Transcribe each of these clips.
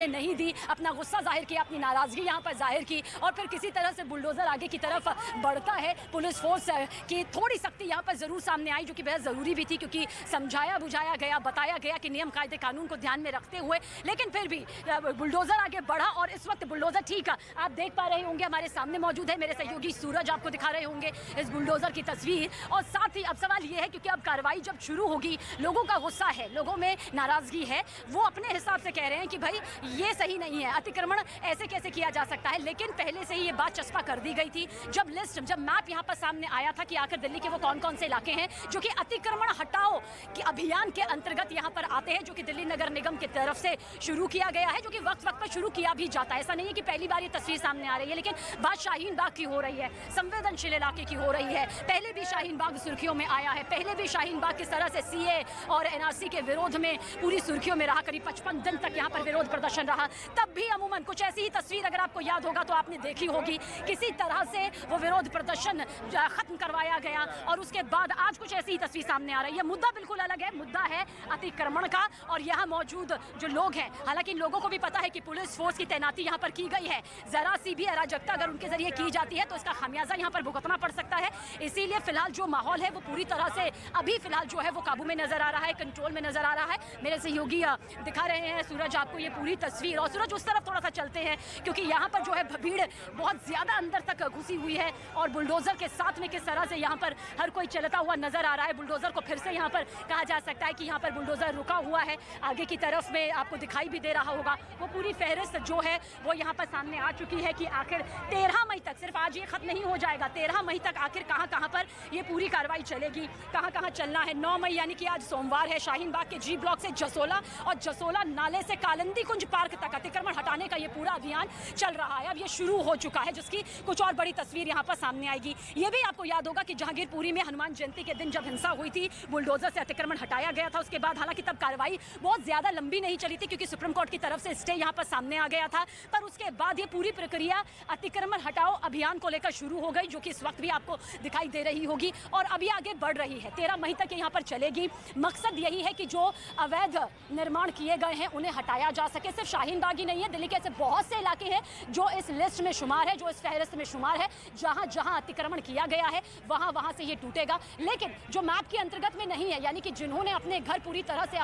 नहीं दी, अपना गुस्सा जाहिर किया, अपनी नाराज़गी यहाँ पर जाहिर की और फिर किसी तरह से बुलडोज़र आगे की तरफ बढ़ता है। पुलिस फोर्स की थोड़ी सख्ती यहाँ पर ज़रूर सामने आई, जो कि बेहद ज़रूरी भी थी, क्योंकि समझाया बुझाया गया, बताया गया कि नियम कायदे कानून को ध्यान में रखते हुए, लेकिन फिर भी बुलडोज़र आगे बढ़ा। और इस वक्त बुलडोज़र ठीक आप देख पा रहे होंगे, हमारे सामने मौजूद है, मेरे सहयोगी सूरज आपको दिखा रहे होंगे इस बुलडोज़र की तस्वीर। और साथ ही अब सवाल ये है, क्योंकि अब कार्रवाई जब शुरू होगी, लोगों का गुस्सा है, लोगों में नाराज़गी है, वो अपने हिसाब से कह रहे हैं कि भाई ये सही नहीं है, अतिक्रमण ऐसे कैसे किया जा सकता है। लेकिन पहले से ही ये बात चस्पा कर दी गई थी, जब मैप यहाँ पर सामने आया था कि आखिर दिल्ली के वो कौन कौन से इलाके हैं जो कि अतिक्रमण हटाओ के अभियान के अंतर्गत यहाँ पर आते हैं, जो कि दिल्ली नगर निगम की तरफ से शुरू किया गया है, जो कि वक्त वक्त पर शुरू किया भी जाता है। ऐसा नहीं है कि पहली बार ये तस्वीर सामने आ रही है, लेकिन बात शाहीन बाग की हो रही है, संवेदनशील इलाके की हो रही है। पहले भी शाहीन बाग सुर्खियों में आया है, पहले भी शाहीन बाग किस तरह से सीए और एनआरसी के विरोध में पूरी सुर्खियों में रहा, करीब 55 दिन तक यहाँ पर विरोध प्रदर्शन रहा। तब भी अमूमन कुछ ऐसी ही तस्वीर, अगर आपको याद होगा तो आपने देखी होगी, किसी तरह से वो विरोध प्रदर्शन खत्म करवाया गया और उसके बाद आज कुछ ऐसी ही तस्वीर सामने आ रही है। मुद्दा बिल्कुल अलग है, मुद्दा है अतिक्रमण का। और यहाँ मौजूद जो लोग हैं, हालांकि लोगों को भी पता है कि पुलिस फोर्स की तैनाती यहाँ पर की गई है, जरा सी भी अराजकता अगर उनके जरिए की जाती है तो इसका खामियाजा यहाँ पर भुगतना पड़ सकता है। इसीलिए फिलहाल जो माहौल है वो पूरी तरह से अभी फिलहाल जो है वो काबू में नजर आ रहा है, कंट्रोल में नजर आ रहा है। मेरे सहयोगी दिखा रहे हैं सूरज आपको ये पूरी तस्वीर। और सूरज उस तरफ थोड़ा सा चलते हैं, क्योंकि यहाँ पर जो है भीड़ बहुत ज्यादा अंदर तक घुसी हुई है और बुलडोजर के साथ में किस तरह से यहाँ पर हर कोई चलता हुआ नजर आ रहा है। बुलडोजर को फिर से यहाँ पर कहा जा सकता है कि यहाँ पर बुलडोजर रुका हुआ है। आगे की तरफ में आपको दिखाई भी दे रहा होगा वो पूरी फहरिस्त जो है वो यहाँ पर सामने आ चुकी है कि आखिर 13 मई तक, सिर्फ आज ये खत्म नहीं हो जाएगा, 13 मई तक आखिर कहाँ कहाँ पर ये पूरी कार्रवाई चलेगी, कहाँ कहाँ चलना है। 9 मई यानी कि आज सोमवार है, शाहीन बाग के जी ब्लॉक से जसोला और जसोला नाले से कालिंदी कुंज पार्क तक अतिक्रमण हटाने का ये पूरा अभियान चल रहा है। अब ये शुरू हो चुका है, जिसकी कुछ और बड़ी तस्वीर यहाँ पर सामने आएगी। ये भी आपको याद होगा कि जहांगीरपुरी में हनुमान जयंती के दिन जब हिंसा हुई थी, बुलडोजर से अतिक्रमण हटाया गया था। उसके बाद हालांकि तब कार्रवाई बहुत ज्यादा लंबी नहीं चली थी, क्योंकि सुप्रीम कोर्ट की तरफ से स्टे यहाँ पर सामने आ गया था। पर उसके बाद ये पूरी प्रक्रिया अतिक्रमण हटाओ अभियान को लेकर शुरू हो गई, जो कि इस वक्त भी आपको दिखाई दे रही होगी और अभी आगे बढ़ रही है। 13 मई तक यहाँ पर चलेगी। मकसद यही है कि जो अवैध निर्माण किए गए हैं उन्हें हटाया जा सके। सिर्फ शाहीन बाग ही नहीं है, दिल्ली के ऐसे बहुत से इलाके हैं जो इस लिस्ट में शुमार है, जो इस फहरिस्त में शुमार है, जहां जहां अतिक्रमण किया गया है वहां वहां से ये टूटेगा। लेकिन जो मैप के अंतर्गत में नहीं है, यानी कि जिन्होंने अपने घर पूरी तरह से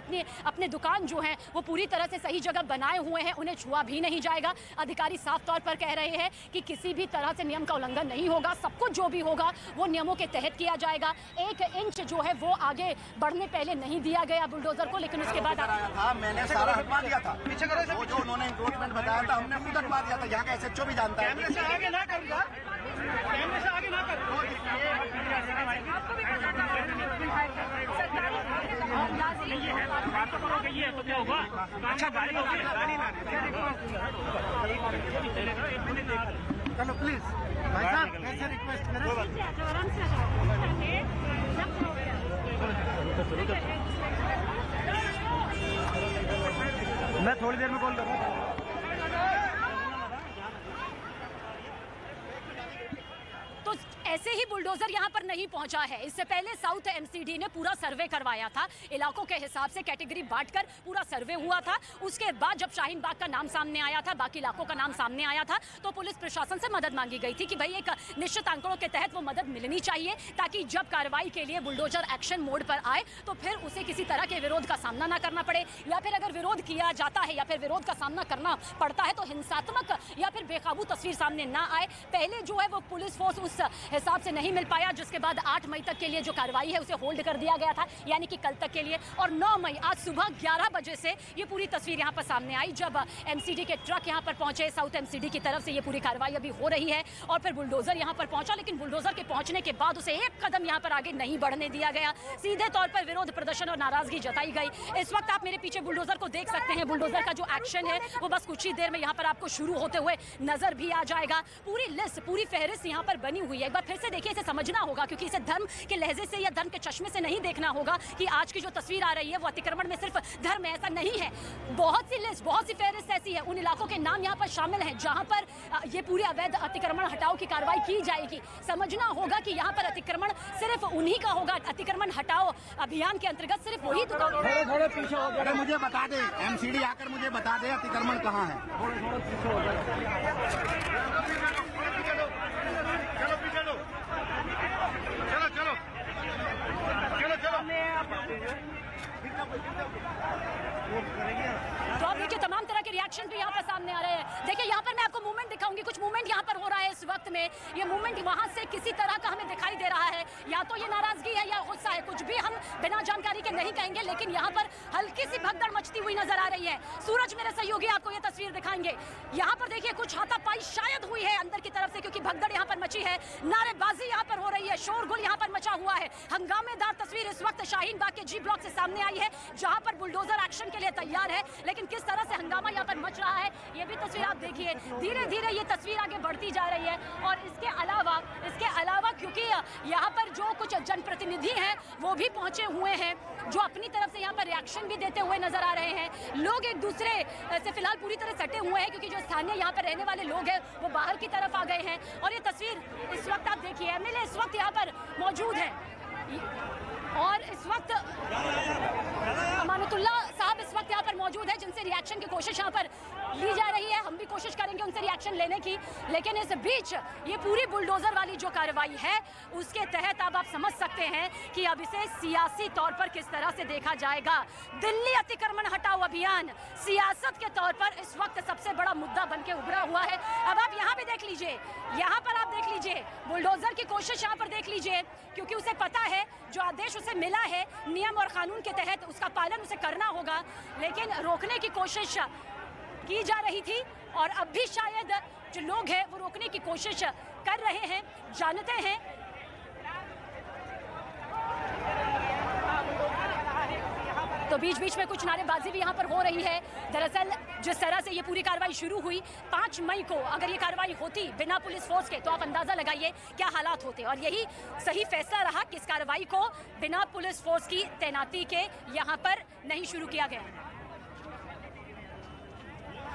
अपने दुकान जो है वो पूरी तरह से सही जगह बनाए हुए हैं, उन्हें छुआ भी नहीं जाएगा। अधिकारी साफ तौर पर कह रहे हैं कि किसी भी तरह से नियम का उल्लंघन नहीं होगा, सब कुछ जो भी होगा वो नियमों के तहत किया जाएगा। 1 इंच जो है वो आगे बढ़ने पहले नहीं दिया गया बुलडोजर को, लेकिन उसके बाद मैंने सारा हटवा दिया था। वो जो उन्होंने इंक्रोचमेंट बताया था हमने खुद हटवा दिया था। यहाँ का एसएचओ भी जानता है। कैमरे से आगे ना करूँगा, कैमरे से आगे ना करूँगा। बात तो करोगे ये तो क्या होगा? अच्छा गाड़ी होगी, गाड़ी ना चलो प्लीज भाई साहब ऐसे रिक्वेस्ट करें। मैं थोड़ी देर में कॉल कर रहा हूँ। तो ऐसे ही बुलडोजर यहाँ पर नहीं पहुंचा है। इससे पहले साउथ एमसीडी ने पूरा सर्वे करवाया था, इलाकों के हिसाब से कैटेगरी बांटकर पूरा सर्वे हुआ था। उसके बाद जब शाहीन बाग का नाम सामने आया था, बाकी इलाकों का नाम सामने आया था, तो पुलिस प्रशासन से मदद मांगी गई थी कि भाई एक निश्चित आंकड़ों के तहत वो मदद मिलनी चाहिए, ताकि जब कार्रवाई के लिए बुलडोजर एक्शन मोड पर आए तो फिर उसे किसी तरह के विरोध का सामना ना करना पड़े, या फिर अगर विरोध किया जाता है या फिर विरोध का सामना करना पड़ता है तो हिंसात्मक या फिर बेकाबू तस्वीर सामने ना आए। पहले जो है वो पुलिस फोर्स उस हिसाब से नहीं मिल पाया, जिसके बाद 8 मई तक के लिए जो कार्रवाई है उसे होल्ड कर दिया गया था, यानी कि कल तक के लिए। और 9 मई आज सुबह 11 बजे से ये पूरी तस्वीर यहाँ पर सामने आई, जब एमसीडी के ट्रक यहाँ पर पहुंचे। साउथ एमसीडी की तरफ से ये पूरी कार्रवाई अभी हो रही है और फिर बुलडोजर यहाँ पर पहुंचा, लेकिन बुलडोजर के पहुंचने के बाद उसे एक कदम यहाँ पर आगे नहीं बढ़ने दिया गया। सीधे तौर पर विरोध प्रदर्शन और नाराजगी जताई गई। इस वक्त आप मेरे पीछे बुलडोजर को देख सकते हैं। बुलडोजर का जो एक्शन है वो बस कुछ ही देर में यहाँ पर आपको शुरू होते हुए नजर भी आ जाएगा। पूरी लिस्ट, पूरी फहरिस्त यहाँ पर बनी हुई है। एक बार फिर फिर से देखिए, इसे समझना होगा, क्योंकि इसे धर्म के लहजे से या धर्म के चश्मे से नहीं देखना होगा कि आज की जो तस्वीर आ रही है वो अतिक्रमण में सिर्फ धर्म है, ऐसा नहीं है। बहुत सी लिस्ट, बहुत सी फहरिस्त ऐसी है, उन इलाकों के नाम यहाँ पर शामिल हैं जहाँ पर ये पूरी अवैध अतिक्रमण हटाओ की कार्रवाई की जाएगी। समझना होगा कि यहाँ पर अतिक्रमण सिर्फ उन्हीं का होगा। अतिक्रमण हटाओ अभियान के अंतर्गत सिर्फ वही दुकान। अरे मुझे बता दे, एमसीडी आकर मुझे बता दे अतिक्रमण कहाँ है। तो आप देखिए तमाम तरह के रिएक्शन भी यहाँ पर सामने आ रहे हैं। देखिए यहाँ पर मैं आपको मूवमेंट दिखाऊंगी, कुछ मूवमेंट यहाँ पर हो रहा है इस वक्त में। ये मूवमेंट वहाँ से किसी तरह का हमें दिखाई दे रहा है, या तो ये नाराजगी है या गुस्सा है, कुछ भी हम बिना जानकारी के नहीं कहेंगे, लेकिन यहाँ पर हल्की सी भगदड़ मचती हुई नजर आ रही है। सूरज मेरे सहयोगी आपको ये तस्वीर दिखाएंगे। यहाँ पर देखिए कुछ हाथापाई शायद हुई है अंदर की तरफ से, क्योंकि भगदड़ यहाँ पर मची है, नारेबाजी यहाँ पर हो रही है, शोरगुल यहाँ पर मचा हुआ है। हंगामेदार तस्वीर इस वक्त शाहीन बाग के जी ब्लॉक से सामने आई है, जहाँ पर बुलडोजर एक्शन के लिए तैयार है, लेकिन किस तरह से हंगामा यहाँ पर मच रहा है ये भी तस्वीर आप देखिए। धीरे धीरे ये तस्वीर आगे बढ़ती जा रही है। और इसके अलावा क्योंकि यहाँ पर जो कुछ जनप्रतिनिधि हैं वो भी पहुंचे हुए हैं, जो अपनी तरफ से यहाँ पर रिएक्शन भी देते हुए नजर आ रहे हैं। लोग एक दूसरे से फिलहाल पूरी तरह सटे हुए हैं, क्योंकि जो स्थानीय यहाँ पर रहने वाले लोग हैं वो बाहर की तरफ आ गए हैं। और ये तस्वीर इस वक्त आप देखिए, एमएलए इस वक्त यहाँ पर मौजूद है, और इस वक्त अमानतुल्लाह साहब इस वक्त यहाँ पर मौजूद है, जिनसे रिएक्शन की कोशिश यहाँ पर ली जा रही है। हम भी कोशिश करेंगे उनसे रिएक्शन लेने की, लेकिन इस बीच ये पूरी बुलडोजर वाली जो कार्रवाई है उसके तहत अब आप समझ सकते हैं कि अब इसे सियासी तौर पर किस तरह से देखा जाएगा। दिल्ली अतिक्रमण हटाओ अभियान सियासत के तौर पर इस वक्त सबसे बड़ा मुद्दा बन के उभरा हुआ है। अब आप यहाँ भी देख लीजिए, यहाँ पर आप देख लीजिए बुलडोजर की कोशिश यहाँ पर देख लीजिए, क्योंकि उसे पता है जो आदेश उसे मिला है नियम और कानून के तहत उसका पालन उसे करना होगा, लेकिन रोकने की कोशिश की जा रही थी। और अब भी शायद जो लोग हैं वो रोकने की कोशिश कर रहे हैं, जानते हैं। तो बीच बीच में कुछ नारेबाजी भी यहाँ पर हो रही है। दरअसल जिस तरह से ये पूरी कार्रवाई शुरू हुई 5 मई को, अगर ये कार्रवाई होती बिना पुलिस फोर्स के तो आप अंदाजा लगाइए क्या हालात होते, और यही सही फैसला रहा कि इस कार्रवाई को बिना पुलिस फोर्स की तैनाती के यहाँ पर नहीं शुरू किया गया।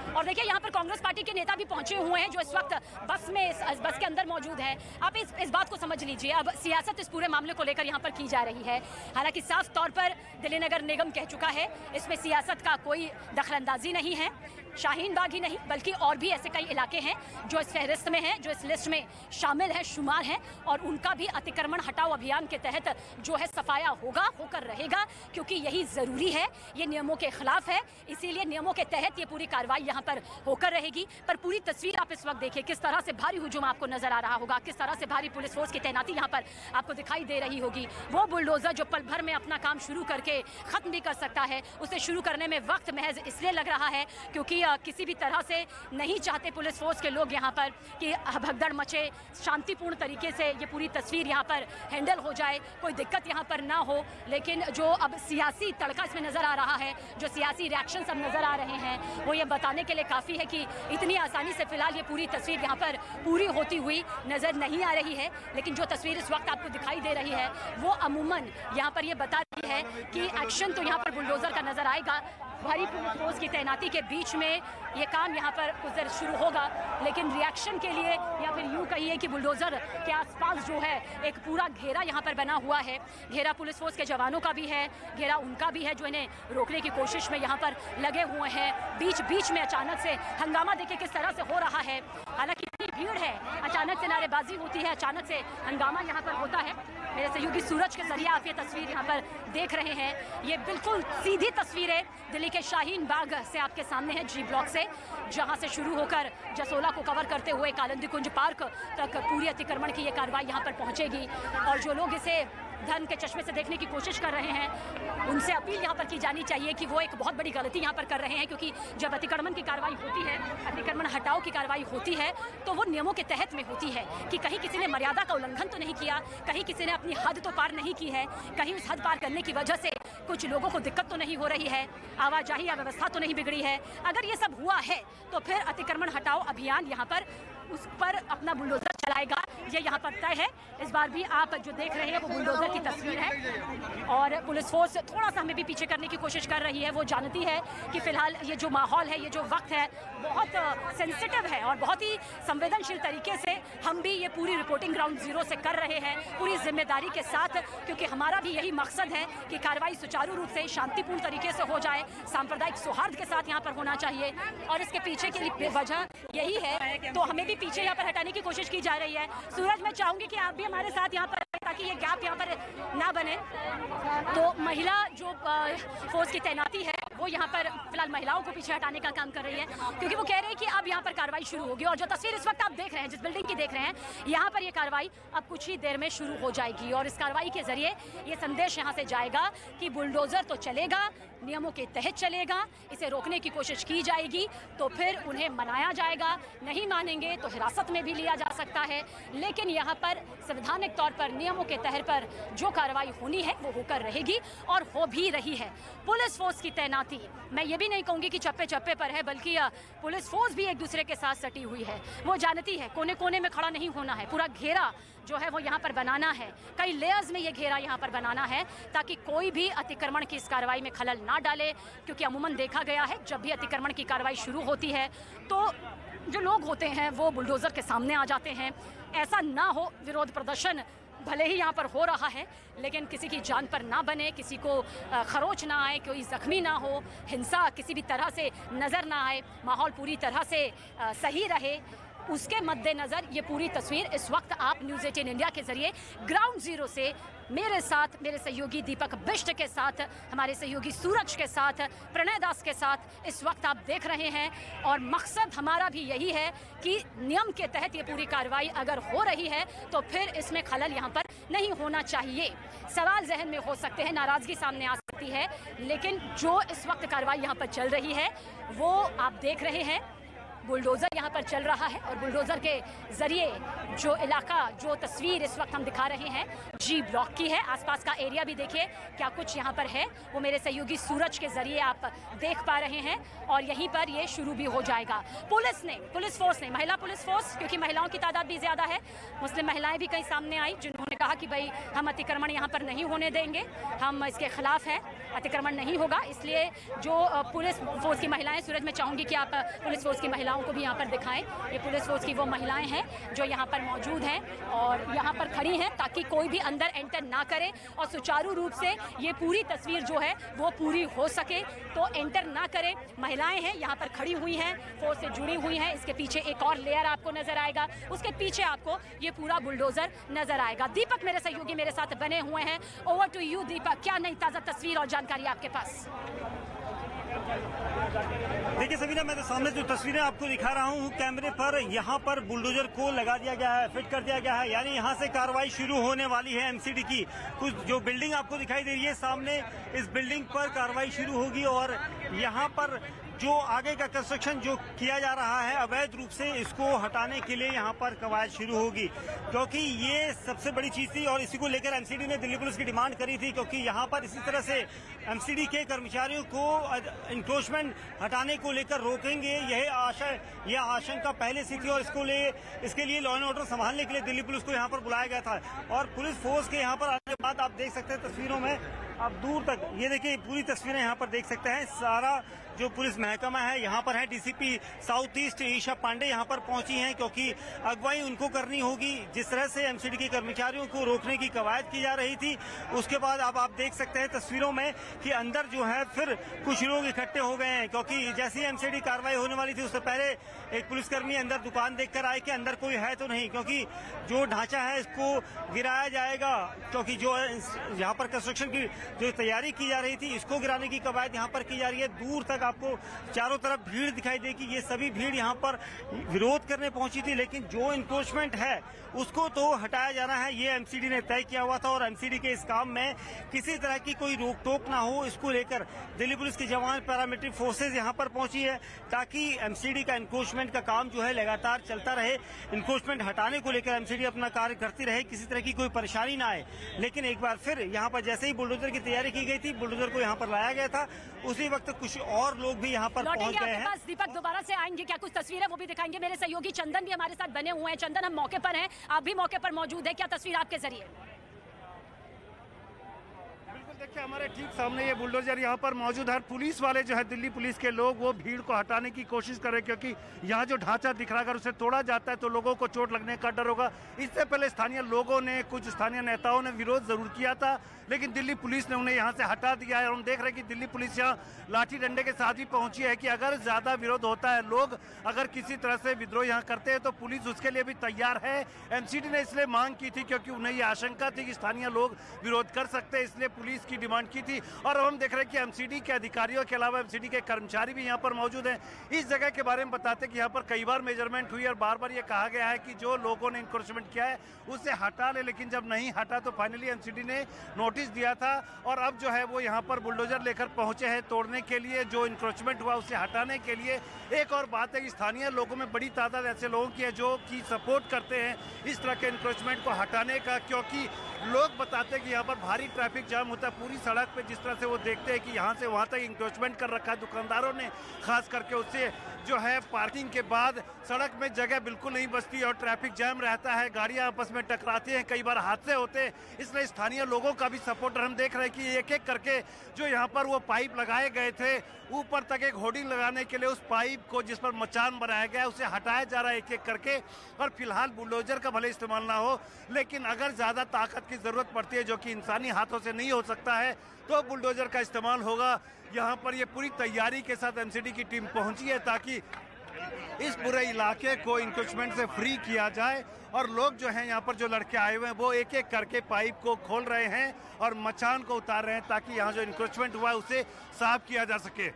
और देखिए यहाँ पर कांग्रेस पार्टी के नेता भी पहुंचे हुए हैं, जो इस वक्त बस के अंदर मौजूद हैं। आप इस बात को समझ लीजिए, अब सियासत इस पूरे मामले को लेकर यहाँ पर की जा रही है। हालांकि साफ तौर पर दिल्ली नगर निगम कह चुका है इसमें सियासत का कोई दखलंदाजी नहीं है। शाहीन बाग ही नहीं बल्कि और भी ऐसे कई इलाके हैं जो इस फहरिस्त में हैं, जो इस लिस्ट में शामिल है, शुमार हैं, और उनका भी अतिक्रमण हटाओ अभियान के तहत जो है सफाया होकर रहेगा, क्योंकि यही ज़रूरी है। ये नियमों के खिलाफ है, इसीलिए नियमों के तहत ये पूरी कार्रवाई यहाँ पर होकर रहेगी। पर पूरी तस्वीर आप इस वक्त देखिए, किस तरह से भारी हुजूम आपको नजर आ रहा होगा, किस तरह से भारी पुलिस फोर्स की तैनाती यहाँ पर आपको दिखाई दे रही होगी। वो बुलडोजर जो पल भर में अपना काम शुरू करके खत्म भी कर सकता है, उसे शुरू करने में वक्त महज इसलिए लग रहा है क्योंकि किसी भी तरह से नहीं चाहते पुलिस फोर्स के लोग यहाँ पर कि भगदड़ मचे, शांतिपूर्ण तरीके से ये पूरी तस्वीर यहाँ पर हैंडल हो जाए, कोई दिक्कत यहाँ पर ना हो। लेकिन जो अब सियासी तड़का इसमें नज़र आ रहा है, जो सियासी रिएक्शन सब नज़र आ रहे हैं, वो ये बताने के लिए काफ़ी है कि इतनी आसानी से फिलहाल ये पूरी तस्वीर यहाँ पर पूरी होती हुई नज़र नहीं आ रही है। लेकिन जो तस्वीर इस वक्त आपको दिखाई दे रही है वो अमूमन यहाँ पर ये बता रही है कि एक्शन तो यहाँ पर बुलडोज़र का नज़र आएगा। भारी पुलिस फोर्स की तैनाती के बीच में ये काम यहाँ पर कुछ देर शुरू होगा, लेकिन रिएक्शन के लिए या फिर यूँ कहिए कि बुलडोज़र के आसपास जो है एक पूरा घेरा यहाँ पर बना हुआ है। घेरा पुलिस फोर्स के जवानों का भी है, घेरा उनका भी है जो इन्हें रोकने की कोशिश में यहाँ पर लगे हुए हैं। बीच बीच में अचानक से हंगामा देखिए किस तरह से हो रहा है। हालांकि इतनी भीड़ है, अचानक से नारेबाजी होती है, अचानक से हंगामा यहाँ पर होता है। मेरे सहयोगी सूरज के जरिए आप ये तस्वीर यहाँ पर देख रहे हैं। ये बिल्कुल सीधी तस्वीरें दिल्ली के शाहीन बाग से आपके सामने है, जी ब्लॉक से, जहाँ से शुरू होकर जसोला को कवर करते हुए कालिंदी कुंज पार्क तक पूरी अतिक्रमण की ये कार्रवाई यहाँ पर पहुँचेगी। और जो लोग इसे धर्म के चश्मे से देखने की कोशिश कर रहे हैं उनसे अपील यहाँ पर की जानी चाहिए कि वो एक बहुत बड़ी गलती यहाँ पर कर रहे हैं, क्योंकि जब अतिक्रमण की कार्रवाई होती है, अतिक्रमण हटाओ की कार्रवाई होती है, तो वो नियमों के तहत में होती है कि कहीं किसी ने मर्यादा का उल्लंघन तो नहीं किया, कहीं किसी ने अपनी हद तो पार नहीं की है, कहीं उस हद पार करने की वजह से कुछ लोगों को दिक्कत तो नहीं हो रही है, आवाजाही या व्यवस्था तो नहीं बिगड़ी है। अगर ये सब हुआ है तो फिर अतिक्रमण हटाओ अभियान यहाँ पर उस पर अपना बुलडोजर चलाएगा, ये यहाँ पर तय है। इस बार भी आप जो देख रहे हैं वो बुलडोजर की तस्वीर है और पुलिस फोर्स थोड़ा सा हमें भी पीछे करने की कोशिश कर रही है। वो जानती है कि फिलहाल ये जो माहौल है, ये जो वक्त है, बहुत सेंसिटिव है और बहुत ही संवेदनशील तरीके से हम भी ये पूरी रिपोर्टिंग ग्राउंड जीरो से कर रहे हैं, पूरी जिम्मेदारी के साथ, क्योंकि हमारा भी यही मकसद है कि कार्रवाई सुचारू रूप से शांतिपूर्ण तरीके से हो जाए, सांप्रदायिक सौहार्द के साथ यहाँ पर होना चाहिए। और इसके पीछे की वजह यही है, तो हमें भी पीछे यहाँ पर हटाने की कोशिश की जा रही है। सूरज, मैं चाहूंगी कि आप भी हमारे साथ यहाँ पर, ताकि ये गैप यहाँ पर ना बने। तो महिला जो फोर्स की तैनाती है वो यहाँ पर फिलहाल महिलाओं को पीछे हटाने का काम कर रही है, क्योंकि वो कह रहे हैं कि अब यहाँ पर कार्रवाई शुरू होगी। और जो तस्वीर इस वक्त आप देख रहे हैं, जिस बिल्डिंग की देख रहे हैं, यहाँ पर ये कार्रवाई अब कुछ ही देर में शुरू हो जाएगी और इस कार्रवाई के जरिए ये संदेश यहाँ से जाएगा कि बुलडोजर तो चलेगा, नियमों के तहत चलेगा, इसे रोकने की कोशिश की जाएगी तो फिर उन्हें मनाया जाएगा, नहीं मानेंगे तो हिरासत में भी लिया जा सकता है। लेकिन यहाँ पर संवैधानिक तौर पर नियमों के तहत पर जो कार्रवाई होनी है वो होकर रहेगी और हो भी रही है। पुलिस फोर्स की तैनाती, मैं ये भी नहीं कहूँगी कि चप्पे चप्पे पर है, बल्कि पुलिस फोर्स भी एक दूसरे के साथ सटी हुई है। वो जानती है कोने कोने में खड़ा नहीं होना है, पूरा घेरा जो है वो यहाँ पर बनाना है, कई लेयर्स में ये घेरा यहाँ पर बनाना है, ताकि कोई भी अतिक्रमण की इस कार्रवाई में खलल ना डाले। क्योंकि अमूमन देखा गया है, जब भी अतिक्रमण की कार्रवाई शुरू होती है तो जो लोग होते हैं वो बुलडोजर के सामने आ जाते हैं। ऐसा ना हो, विरोध प्रदर्शन भले ही यहाँ पर हो रहा है, लेकिन किसी की जान पर ना बने, किसी को खरोच ना आए, कोई जख्मी ना हो, हिंसा किसी भी तरह से नज़र ना आए, माहौल पूरी तरह से सही रहे, उसके मद्देनज़र ये पूरी तस्वीर इस वक्त आप न्यूज़ 18 इंडिया के ज़रिए ग्राउंड जीरो से मेरे साथ, मेरे सहयोगी दीपक बिष्ट के साथ, हमारे सहयोगी सूरज के साथ, प्रणय दास के साथ इस वक्त आप देख रहे हैं। और मकसद हमारा भी यही है कि नियम के तहत ये पूरी कार्रवाई अगर हो रही है तो फिर इसमें खलल यहाँ पर नहीं होना चाहिए। सवाल जहन में हो सकते हैं, नाराज़गी सामने आ सकती है, लेकिन जो इस वक्त कार्रवाई यहाँ पर चल रही है वो आप देख रहे हैं, बुलडोज़र यहाँ पर चल रहा है और बुलडोज़र के ज़रिए जो इलाका, जो तस्वीर इस वक्त हम दिखा रहे हैं जी ब्लॉक की है। आसपास का एरिया भी देखिए क्या कुछ यहाँ पर है, वो मेरे सहयोगी सूरज के ज़रिए आप देख पा रहे हैं और यहीं पर ये शुरू भी हो जाएगा। पुलिस फोर्स ने, महिला पुलिस फोर्स, क्योंकि महिलाओं की तादाद भी ज़्यादा है, मुस्लिम महिलाएँ भी कहीं सामने आई जिन्होंने कहा कि भाई हम अतिक्रमण यहाँ पर नहीं होने देंगे, हम इसके खिलाफ हैं, अतिक्रमण नहीं होगा। इसलिए जो पुलिस फोर्स की महिलाएँ, सूरज मैं चाहूँगी कि आप पुलिस फोर्स की महिलाओं को भी यहाँ पर दिखाएं। ये पुलिस फोर्स की वो महिलाएं हैं जो यहाँ पर मौजूद हैं और यहाँ पर खड़ी हैं ताकि कोई भी अंदर एंटर ना करे और सुचारू रूप से ये पूरी तस्वीर जो है वो पूरी हो सके, तो एंटर ना करें। महिलाएं हैं यहाँ पर खड़ी हुई हैं, फोर्स से जुड़ी हुई हैं। इसके पीछे एक और लेयर आपको नजर आएगा, उसके पीछे आपको ये पूरा बुलडोजर नजर आएगा। दीपक मेरे सहयोगी मेरे साथ बने हुए हैं। ओवर टू यू दीपक, क्या नई ताज़ा तस्वीर और जानकारी आपके पास? देखिए सबीना, मैं तो सामने जो तस्वीरें आपको दिखा रहा हूँ कैमरे पर, यहाँ पर बुलडोजर को लगा दिया गया है, फिट कर दिया गया है, यानी यहाँ से कार्रवाई शुरू होने वाली है एमसीडी की। कुछ जो बिल्डिंग आपको दिखाई दे रही है सामने, इस बिल्डिंग पर कार्रवाई शुरू होगी और यहाँ पर जो आगे का कंस्ट्रक्शन जो किया जा रहा है अवैध रूप से, इसको हटाने के लिए यहाँ पर कवायद शुरू होगी, क्योंकि ये सबसे बड़ी चीज थी और इसी को लेकर एमसीडी ने दिल्ली पुलिस की डिमांड करी थी। क्योंकि यहाँ पर इसी तरह से एमसीडी के कर्मचारियों को इंक्रोचमेंट हटाने को लेकर रोकेंगे, यह आशंका पहले से थी और इसके लिए लॉ एंड ऑर्डर संभालने के लिए दिल्ली पुलिस को यहाँ पर बुलाया गया था। और पुलिस फोर्स के यहाँ पर आने के बाद आप देख सकते हैं तस्वीरों में, आप दूर तक ये देखिए पूरी तस्वीरें यहाँ पर देख सकते हैं। सारा जो पुलिस महकमा है यहाँ पर है, DCP south east Isha Pandey यहाँ पर पहुंची हैं, क्योंकि अगुवाई उनको करनी होगी। जिस तरह से एमसीडी के कर्मचारियों को रोकने की कवायद की जा रही थी, उसके बाद अब आप देख सकते हैं तस्वीरों में कि अंदर जो है फिर कुछ लोग इकट्ठे हो गए हैं, क्योंकि जैसी एमसीडी कार्रवाई होने वाली थी उससे पहले एक पुलिसकर्मी अंदर दुकान देखकर आए कि अंदर कोई है तो नहीं, क्योंकि जो ढांचा है इसको गिराया जाएगा, क्योंकि जो यहाँ पर कंस्ट्रक्शन की जो तैयारी की जा रही थी इसको गिराने की कवायद यहाँ पर की जा रही है। दूर तक आपको चारों तरफ भीड़ दिखाई देगी। ये सभी भीड़ यहाँ पर विरोध करने पहुंची थी, लेकिन जो इंक्रोचमेंट है उसको तो हटाया जाना है, ये एमसीडी ने तय किया हुआ था। और एमसीडी के इस काम में किसी तरह की कोई रोक टोक ना हो, इसको लेकर दिल्ली पुलिस के जवान, पैरामिलिट्री फोर्सेज यहाँ पर पहुंची है, ताकि एमसीडी का इंक्रोचमेंट का काम जो है लगातार चलता रहे। इंक्रोचमेंट हटाने को लेकर एमसीडी अपना कार्य करती रहे, किसी तरह की कोई परेशानी ना आए। लेकिन एक बार फिर यहाँ पर जैसे ही बुलडोजर की की तैयारी की गई थी, बुलडोजर को यहाँ पर लाया गया था। उसी वक्त कुछ और लोग भी यहाँ पर पहुंच गए हैं। दीपक दोबारा से आएंगे, क्या कुछ तस्वीरें वो भी दिखाएंगे। मेरे सहयोगी चंदन भी हमारे साथ बने हुए हैं। चंदन, हम मौके पर हैं, आप भी मौके पर मौजूद है, क्या तस्वीर आपके जरिए? देखिए, हमारे ठीक सामने ये बुलडोजर यहाँ पर मौजूद है। पुलिस वाले जो है, दिल्ली पुलिस के लोग, वो भीड़ को हटाने की कोशिश कर रहे हैं, क्योंकि यहाँ जो ढांचा दिख रहा है, अगर उसे तोड़ा जाता है तो लोगों को चोट लगने का डर होगा। इससे पहले स्थानीय लोगों ने, कुछ स्थानीय नेताओं ने विरोध जरूर किया था, लेकिन दिल्ली पुलिस ने उन्हें यहाँ से हटा दिया है। और हम देख रहे हैं कि दिल्ली पुलिस यहाँ लाठी डंडे के साथ भी पहुंची है कि अगर ज्यादा विरोध होता है, लोग अगर किसी तरह से विद्रोह यहाँ करते हैं, तो पुलिस उसके लिए भी तैयार है। एमसीडी ने इसलिए मांग की थी क्योंकि उन्हें ये आशंका थी कि स्थानीय लोग विरोध कर सकते हैं, इसलिए पुलिस की डिमांड की थी। और अब हम देख रहे हैं कि एमसीडी के अधिकारियों के अलावा एमसीडी के कर्मचारी भी यहाँ पर मौजूद हैं। इस जगह के बारे में बताते हैं कि यहाँ पर कई बार मेजरमेंट हुई और बार बार ये कहा गया है कि जो लोगों ने इंक्रोचमेंट किया है उसे हटा ले, लेकिन जब नहीं हटा तो फाइनली एमसीडी ने नोटिस दिया था और अब जो है वो यहाँ पर बुलडोजर लेकर पहुंचे हैं तोड़ने के लिए, जो इंक्रोचमेंट हुआ उसे हटाने के लिए। एक और बात है कि स्थानीय लोगों में बड़ी तादाद ऐसे लोगों की है जो कि सपोर्ट करते हैं इस तरह के इंक्रोचमेंट को हटाने का, क्योंकि लोग बताते हैं कि यहाँ पर भारी ट्रैफिक जाम होता है पूरी सड़क पे। जिस तरह से वो देखते हैं कि यहाँ से वहाँ तक इंक्रोचमेंट कर रखा है दुकानदारों ने, खास करके उससे जो है पार्किंग के बाद सड़क में जगह बिल्कुल नहीं बचती और ट्रैफिक जैम रहता है, गाड़ियाँ आपस में टकराती हैं, कई बार हादसे होते हैं। इसलिए स्थानीय लोगों का भी सपोर्ट हम देख रहे हैं कि एक एक करके जो यहाँ पर वो पाइप लगाए गए थे, ऊपर तक एक होर्डिंग लगाने के लिए उस पाइप को जिस पर मचान बनाया गया है उसे हटाया जा रहा है एक एक करके। और फिलहाल बुलडोजर का भले इस्तेमाल ना हो, लेकिन अगर ज़्यादा ताकत की ज़रूरत पड़ती है जो कि इंसानी हाथों से नहीं हो सकता है, तो बुलडोजर का इस्तेमाल होगा। यहाँ पर ये पूरी तैयारी के साथ एमसीडी की टीम पहुंची है ताकि इस पूरे इलाके को इंक्रोचमेंट से फ्री किया जाए। और लोग जो हैं यहाँ पर जो लड़के आए हुए हैं वो एक एक करके पाइप को खोल रहे हैं और मचान को उतार रहे हैं ताकि यहाँ जो इंक्रोचमेंट हुआ है उसे साफ किया जा सके।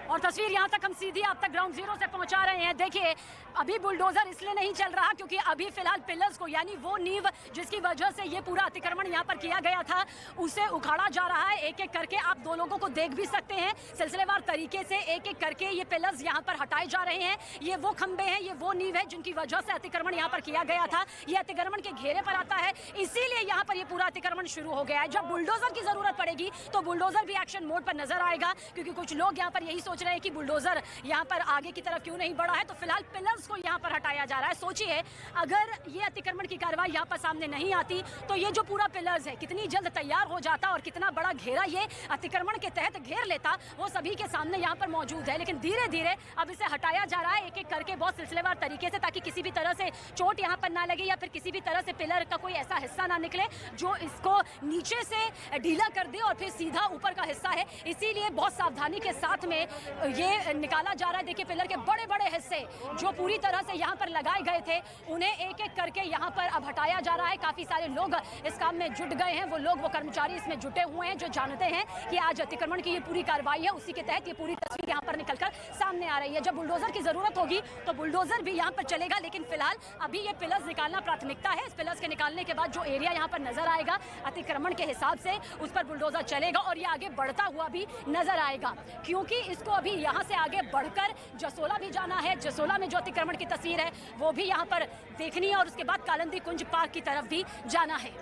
और तस्वीर यहाँ तक हम सीधी आप तक ग्राउंड जीरो से पहुंचा रहे हैं। देखिए, अभी बुलडोजर इसलिए नहीं चल रहा क्योंकि अभी फिलहाल पिलर्स को, यानी वो नींव जिसकी वजह से ये पूरा अतिक्रमण यहाँ पर किया गया था, उसे उखाड़ा जा रहा है एक एक करके। आप दो लोगों को देख भी सकते हैं, सिलसिलेवार तरीके से एक एक करके ये पिलर्स यहाँ पर हटाए जा रहे हैं। ये वो खंबे हैं, ये वो नींव है जिनकी वजह से अतिक्रमण यहाँ पर किया गया था। ये अतिक्रमण के घेरे पर आता है, इसीलिए यहाँ पर ये पूरा अतिक्रमण शुरू हो गया है। जब बुलडोजर की जरूरत पड़ेगी तो बुलडोजर भी एक्शन मोड पर नजर आएगा, क्योंकि कुछ लोग यहाँ पर यही सोच रहे हैं कि बुलडोजर यहाँ पर आगे की तरफ क्यों नहीं बढ़ा है। तो फिलहाल पिलर्स को यहाँ पर हटाया जा रहा है। सोचिए, अगर ये अतिक्रमण की कार्रवाई यहाँ पर सामने नहीं आती तो ये जो पूरा पिलर्स है कितनी जल्द तैयार हो जाता और कितना बड़ा घेरा ये अतिक्रमण के तहत घेर लेता, वो सभी के सामने यहाँ पर मौजूद है। लेकिन धीरे धीरे अब इसे हटाया जा रहा है एक एक करके, बहुत सिलसिलेवार तरीके से, ताकि किसी भी तरह से चोट यहाँ पर ना लगे या फिर किसी भी तरह से पिलर का कोई ऐसा हिस्सा ना निकले जो इसको नीचे से ढीला कर दे और फिर सीधा ऊपर का हिस्सा है। इसीलिए बहुत सावधानी के साथ में ये निकाला जा रहा है। देखिए, पिलर के बड़े बड़े हिस्से जो पूरी तरह से यहाँ पर लगाए गए थे उन्हें एक एक करके यहाँ पर अब हटाया जा रहा है। काफी सारे लोग इस काम में जुट गए हैं, वो कर्मचारी इसमें जुटे हुए हैं जो जानते हैं कि आज अतिक्रमण की ये पूरी कार्रवाई है। उसी के तहत ये पूरी तस्वीर यहाँ पर निकलकर सामने आ रही है। जब बुलडोजर की जरूरत होगी तो बुलडोजर भी यहाँ पर चलेगा, लेकिन फिलहाल अभी ये पिलर्स निकालना प्राथमिकता है। इस पिलर्स के निकालने के बाद जो एरिया यहाँ पर नजर आएगा अतिक्रमण के हिसाब से, उस पर बुलडोजर चलेगा और ये आगे बढ़ता हुआ भी नजर आएगा, क्योंकि इसको अभी यहाँ से आगे बढ़कर जसोला भी जाना है। जसोला में जो अतिक्रमण की तस्वीर है वो भी यहाँ पर देखनी है और उसके बाद कालंदी कुंज पार्क की तरफ भी जाना है।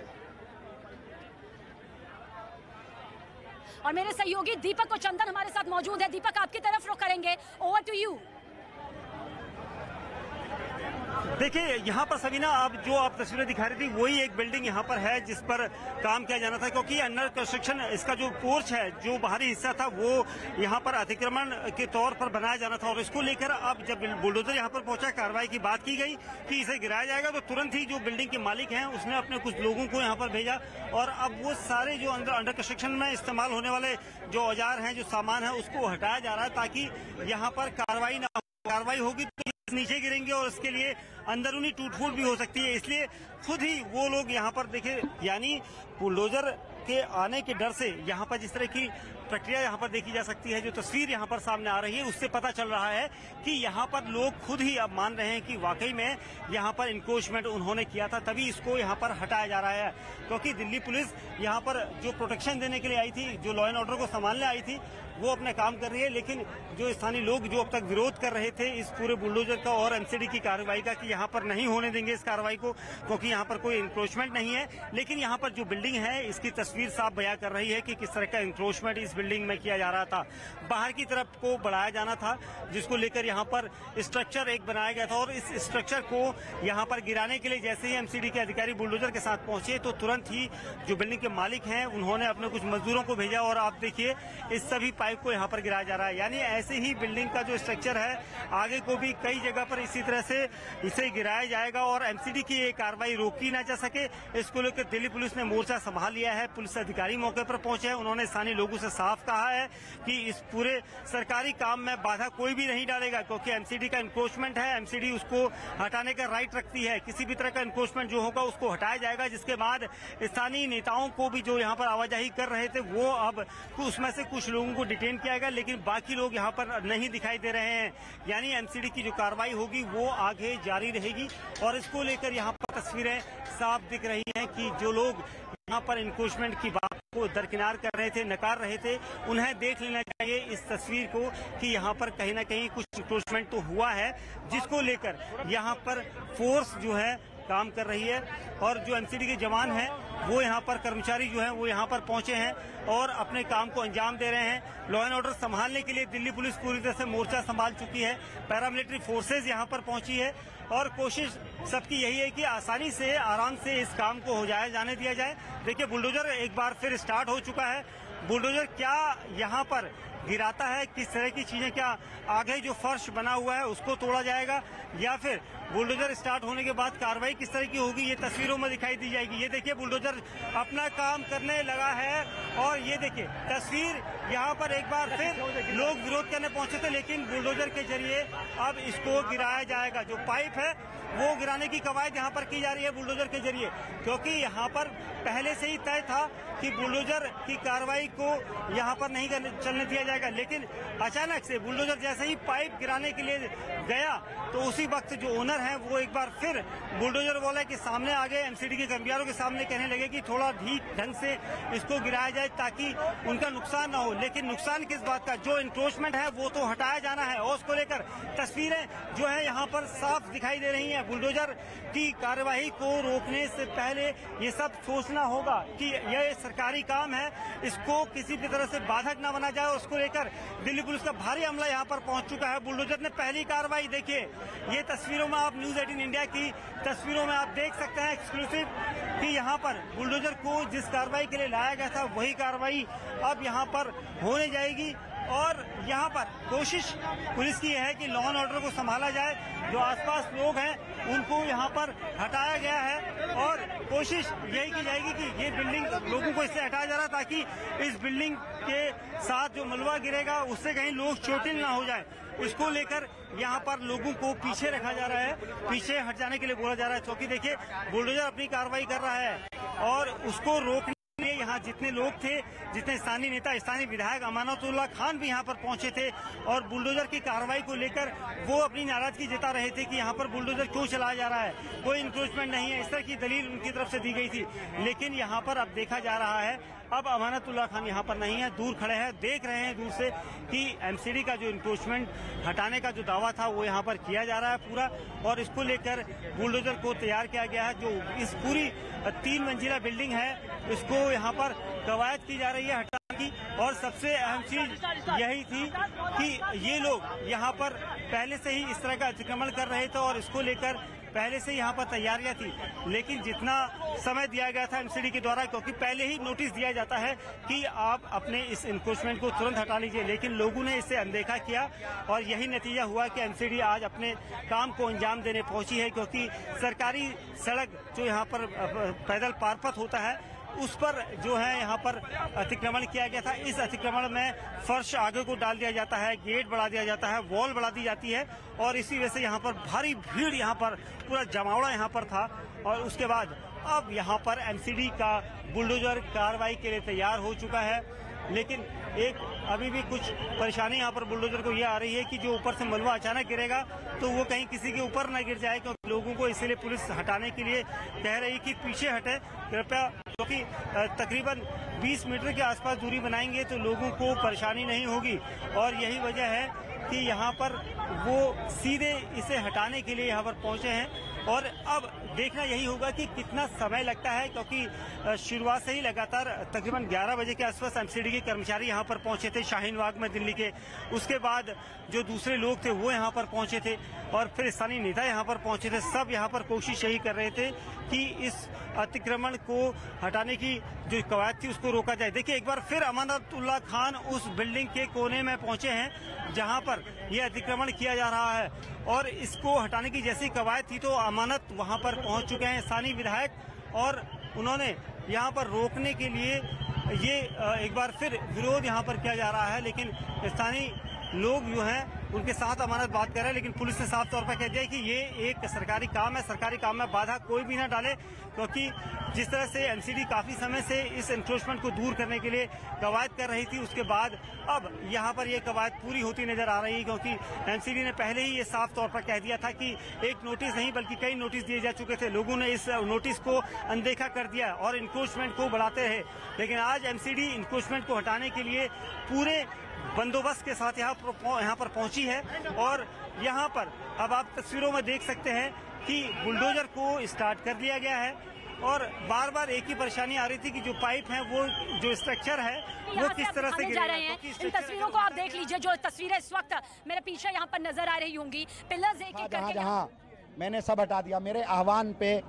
और मेरे सहयोगी दीपक और चंदन हमारे साथ मौजूद है। दीपक, आपकी तरफ रुख करेंगे, ओवर टू यू। देखिए, यहाँ पर सबीना, आप तस्वीरें दिखा रही थी वही एक बिल्डिंग यहाँ पर है जिस पर काम किया जाना था, क्योंकि अंडर कंस्ट्रक्शन इसका जो पोर्च है, जो बाहरी हिस्सा था, वो यहाँ पर अतिक्रमण के तौर पर बनाया जाना था। और इसको लेकर अब जब बुलडोजर यहाँ पर पहुंचा, कार्रवाई की बात की गई कि इसे गिराया जाएगा, तो तुरंत ही जो बिल्डिंग के मालिक हैं उसने अपने कुछ लोगों को यहाँ पर भेजा और अब वो सारे जो अंडर कंस्ट्रक्शन में इस्तेमाल होने वाले जो औजार हैं, जो सामान है, उसको हटाया जा रहा है ताकि यहाँ पर कार्रवाई ना हो। कार्रवाई होगी तो नीचे गिरेंगे और इसके लिए अंदरूनी टूट फूट भी हो सकती है। इसलिए खुद ही वो लोग यहाँ पर देखिए, यानी बुलडोजर के आने के डर से यहाँ पर जिस तरह की प्रक्रिया यहाँ पर देखी जा सकती है, जो तस्वीर यहाँ पर सामने आ रही है, उससे पता चल रहा है कि यहाँ पर लोग खुद ही अब मान रहे हैं कि वाकई में यहाँ पर इंक्रोचमेंट उन्होंने किया था, तभी इसको यहाँ पर हटाया जा रहा है। क्योंकि दिल्ली पुलिस यहाँ पर जो प्रोटेक्शन देने के लिए आई थी, जो लॉ एंड ऑर्डर को संभालने आई थी, वो अपना काम कर रही है। लेकिन जो स्थानीय लोग जो अब तक विरोध कर रहे थे इस पूरे बुलडोजर का और एमसीडी की कार्रवाई का, कि यहाँ पर नहीं होने देंगे इस कार्रवाई को, क्योंकि यहाँ पर कोई इंक्रोचमेंट नहीं है। लेकिन यहाँ पर जो बिल्डिंग है इसकी तस्वीर साफ बयां कर रही है कि किस तरह का इंक्रोचमेंट इस बिल्डिंग में किया जा रहा था। बाहर की तरफ को बढ़ाया जाना था, जिसको लेकर यहाँ पर स्ट्रक्चर एक बनाया गया था, और इस स्ट्रक्चर को यहाँ पर गिराने के लिए जैसे ही एमसीडी के अधिकारी बुलडोजर के साथ पहुंचे तो तुरंत ही जो बिल्डिंग के मालिक हैं उन्होंने अपने कुछ मजदूरों को भेजा, और आप देखिए इस सभी पाइप को यहाँ पर गिराया जा रहा है। यानी ऐसे ही बिल्डिंग का जो स्ट्रक्चर है आगे को भी कई जगह पर इसी तरह से इसे गिराया जाएगा, और एमसीडी की ये कार्रवाई रोकी ना जा सके, इसको लेकर दिल्ली पुलिस ने मोर्चा संभाल लिया है। पुलिस अधिकारी मौके पर पहुंचे हैं, उन्होंने स्थानीय लोगों से साफ कहा है कि इस पूरे सरकारी काम में बाधा कोई भी नहीं डालेगा, क्योंकि एमसीडी का इंक्रोचमेंट है, एमसीडी उसको हटाने का राइट रखती है। किसी भी तरह का इंक्रोचमेंट जो होगा उसको हटाया जाएगा, जिसके बाद स्थानीय नेताओं को भी जो यहाँ पर आवाजाही कर रहे थे वो अब उसमें से कुछ लोगों को डिटेन किया गया, लेकिन बाकी लोग यहाँ पर नहीं दिखाई दे रहे हैं। यानी एमसीडी की जो कार्रवाई होगी वो आगे जारी रहेगी, और इसको लेकर यहाँ पर तस्वीरें साफ दिख रही हैं कि जो लोग यहाँ पर इंक्रोचमेंट की बात को दरकिनार कर रहे थे, नकार रहे थे, उन्हें देख लेना चाहिए इस तस्वीर को कि यहाँ पर कहीं ना कहीं कुछ इंक्रोचमेंट तो हुआ है, जिसको लेकर यहाँ पर फोर्स जो है काम कर रही है, और जो एमसीडी के जवान हैं वो यहाँ पर कर्मचारी जो हैं वो यहाँ पर पहुंचे हैं और अपने काम को अंजाम दे रहे हैं। लॉ एंड ऑर्डर संभालने के लिए दिल्ली पुलिस पूरी तरह से मोर्चा संभाल चुकी है, पैरामिलिट्री फोर्सेज यहाँ पर पहुंची है, और कोशिश सबकी यही है कि आसानी से आराम से इस काम को हो जाने दिया जाए। देखिए बुलडोजर एक बार फिर स्टार्ट हो चुका है। बुलडोजर क्या यहाँ पर गिराता है, किस तरह की चीजें, क्या आगे जो फर्श बना हुआ है उसको तोड़ा जाएगा, या फिर बुलडोजर स्टार्ट होने के बाद कार्रवाई किस तरह की होगी, ये तस्वीरों में दिखाई दी जाएगी। ये देखिए बुलडोजर अपना काम करने लगा है, और ये देखिए तस्वीर यहाँ पर एक बार फिर लोग विरोध करने पहुंचे थे, लेकिन बुलडोजर के जरिए अब इसको गिराया जाएगा। जो पाइप है वो गिराने की कवायद यहाँ पर की जा रही है बुलडोजर के जरिए, क्योंकि यहाँ पर पहले से ही तय था कि बुलडोजर की कार्रवाई को यहाँ पर नहीं चलने दिया जाएगा। लेकिन अचानक से बुलडोजर जैसे ही पाइप गिराने के लिए गया तो उसी वक्त जो ओनर हैं वो एक बार फिर बुलडोजर वाले के सामने आ गए, एमसीडी के कर्मचारियों के सामने कहने लगे कि थोड़ा ठीक ढंग से इसको गिराया जाए ताकि उनका नुकसान ना हो। लेकिन नुकसान किस बात का, जो इंक्रोचमेंट है वो तो हटाया जाना है, और उसको लेकर तस्वीरें जो है यहाँ पर साफ दिखाई दे रही हैं। बुलडोजर की कार्यवाही को रोकने से पहले ये सब सोचना होगा कि यह सरकारी काम है, इसको किसी भी तरह से बाधक न बना जाए। उसको लेकर दिल्ली पुलिस का भारी अमला यहाँ पर पहुंच चुका है। बुलडोजर ने पहली कार्रवाई, देखिए ये तस्वीरों में आप न्यूज 18 इंडिया की तस्वीरों में आप देख सकते हैं एक्सक्लूसिव कि यहाँ पर बुलडोजर को जिस कार्रवाई के लिए लाया गया था वही कार्रवाई अब यहाँ पर होने जाएगी, और यहाँ पर कोशिश पुलिस की है कि लॉ एंड ऑर्डर को संभाला जाए। जो आसपास लोग हैं उनको यहाँ पर हटाया गया है, और कोशिश यही की जाएगी कि ये बिल्डिंग लोगों को इससे हटाया जा रहा है ताकि इस बिल्डिंग के साथ जो मलबा गिरेगा उससे कहीं लोग चोटिल ना हो जाए। इसको लेकर यहाँ पर लोगों को पीछे रखा जा रहा है, पीछे हट जाने के लिए बोला जा रहा है, क्योंकि देखिए बुलडोजर अपनी कार्रवाई कर रहा है, और उसको रोकने यहाँ जितने लोग थे, जितने स्थानीय नेता, स्थानीय विधायक अमानतुल्लाह खान भी यहाँ पर पहुंचे थे, और बुलडोजर की कार्रवाई को लेकर वो अपनी नाराजगी जता रहे थे कि यहाँ पर बुलडोजर क्यों चलाया जा रहा है, कोई इंक्रोचमेंट नहीं है, इस तरह की दलील उनकी तरफ से दी गई थी। लेकिन यहाँ पर अब देखा जा रहा है, अब अमानतुल्लाह खान यहाँ पर नहीं है, दूर खड़े हैं, देख रहे हैं दूर से कि एमसीडी का जो इंक्रोचमेंट हटाने का जो दावा था वो यहाँ पर किया जा रहा है पूरा, और इसको लेकर बुलडोजर को तैयार किया गया है। जो इस पूरी 3 मंजिला बिल्डिंग है इसको यहाँ पर कवायद की जा रही है हटाने की, और सबसे अहम चीज यही थी कि ये लोग यहाँ पर पहले से ही इस तरह का अतिक्रमण कर रहे थे, और इसको लेकर पहले से यहाँ पर तैयारियां थी। लेकिन जितना समय दिया गया था एमसीडी के द्वारा, क्योंकि पहले ही नोटिस दिया जाता है कि आप अपने इस इंक्रोचमेंट को तुरंत हटा लीजिए, लेकिन लोगों ने इसे अनदेखा किया, और यही नतीजा हुआ कि एमसीडी आज अपने काम को अंजाम देने पहुंची है। क्योंकि सरकारी सड़क जो यहाँ पर पैदल पारपथ होता है उस पर जो है यहाँ पर अतिक्रमण किया गया था। इस अतिक्रमण में फर्श आगे को डाल दिया जाता है, गेट बढ़ा दिया जाता है, वॉल बढ़ा दी जाती है, और इसी वजह से यहाँ पर भारी भीड़, यहाँ पर पूरा जमावड़ा यहाँ पर था। और उसके बाद अब यहाँ पर एमसीडी का बुलडोजर कार्रवाई के लिए तैयार हो चुका है। लेकिन एक अभी भी कुछ परेशानी यहाँ पर बुलडोजर को ये आ रही है कि जो ऊपर से मलबा अचानक गिरेगा तो वो कहीं किसी के ऊपर न गिर जाए, क्योंकि लोगों को इसलिए पुलिस हटाने के लिए कह रही कि पीछे हटे कृपया, क्योंकि तकरीबन 20 मीटर के आसपास दूरी बनाएंगे तो लोगों को परेशानी नहीं होगी। और यही वजह है कि यहाँ पर वो सीधे इसे हटाने के लिए यहाँ पर पहुंचे हैं। और अब देखना यही होगा कि कितना समय लगता है, क्योंकि शुरुआत से ही लगातार तकरीबन 11 बजे के आसपास एमसीडी के कर्मचारी यहाँ पर पहुंचे थे शाहीन बाग में दिल्ली के। उसके बाद जो दूसरे लोग थे वो यहाँ पर पहुंचे थे और फिर स्थानीय नेता यहाँ पर पहुंचे थे। सब यहाँ पर कोशिश यही कर रहे थे कि इस अतिक्रमण को हटाने की जो कवायद थी उसको रोका जाए। देखिए एक बार फिर अमानतुल्लाह खान उस बिल्डिंग के कोने में पहुंचे हैं जहां पर यह अतिक्रमण किया जा रहा है और इसको हटाने की जैसी कवायद थी तो अमानत वहां पर पहुंच चुके हैं स्थानीय विधायक, और उन्होंने यहां पर रोकने के लिए ये एक बार फिर विरोध यहां पर किया जा रहा है। लेकिन स्थानीय लोग जो हैं उनके साथ अमानत बात कर रहे हैं, लेकिन पुलिस ने साफ तौर पर कह दिया कि ये एक सरकारी काम है, सरकारी काम में बाधा कोई भी ना डाले, क्योंकि जिस तरह से एमसीडी काफी समय से इस एंक्रोचमेंट को दूर करने के लिए कवायद कर रही थी, उसके बाद अब यहाँ पर ये कवायद पूरी होती नजर आ रही है, क्योंकि एमसीडी ने पहले ही ये साफ तौर पर कह दिया था कि एक नोटिस नहीं बल्कि कई नोटिस दिए जा चुके थे। लोगों ने इस नोटिस को अनदेखा कर दिया और एंक्रोचमेंट को बढ़ाते रहे, लेकिन आज एमसीडी एंक्रोचमेंट को हटाने के लिए पूरे बंदोबस्त के साथ यहाँ पर पहुंची है। और यहाँ पर अब आप तस्वीरों में देख सकते हैं कि बुलडोजर को स्टार्ट कर दिया गया है और बार बार एक ही परेशानी आ रही थी कि जो पाइप है वो जो स्ट्रक्चर है वो किस तरह से जा रहे हैं। इन तस्वीरों को आप देख लीजिए, जो तस्वीरें इस वक्त मेरे पीछे यहाँ पर नजर आ रही होंगी, पिलर्स एक एक करके जहाँ मैंने सब हटा दिया, मेरे आह्वान पे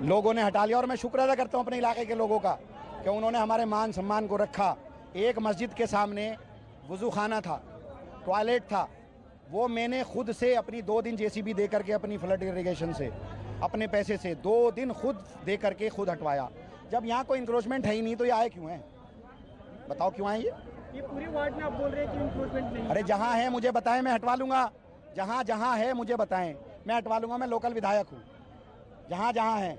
लोगों ने हटा लिया और मैं शुक्र अदा करता हूँ अपने इलाके के लोगों का कि उन्होंने हमारे मान सम्मान को रखा। एक मस्जिद के सामने वुजू खाना था, टॉयलेट था, वो मैंने खुद से अपनी 2 दिन जेसीबी दे करके अपनी फ्लड इरिगेशन से अपने पैसे से 2 दिन खुद दे करके खुद हटवाया। जब यहाँ कोई इंक्रोचमेंट है ही नहीं तो ये आए क्यों हैं? बताओ क्यों आए ये पूरी वार्ड में आप बोल रहे हैं कि इंक्रोचमेंट नहीं? अरे जहाँ है मुझे बताएं, मैं हटवा लूंगा। जहाँ जहाँ है मुझे बताएं, मैं हटवा लूंगा। मैं लोकल विधायक हूँ। जहाँ जहाँ है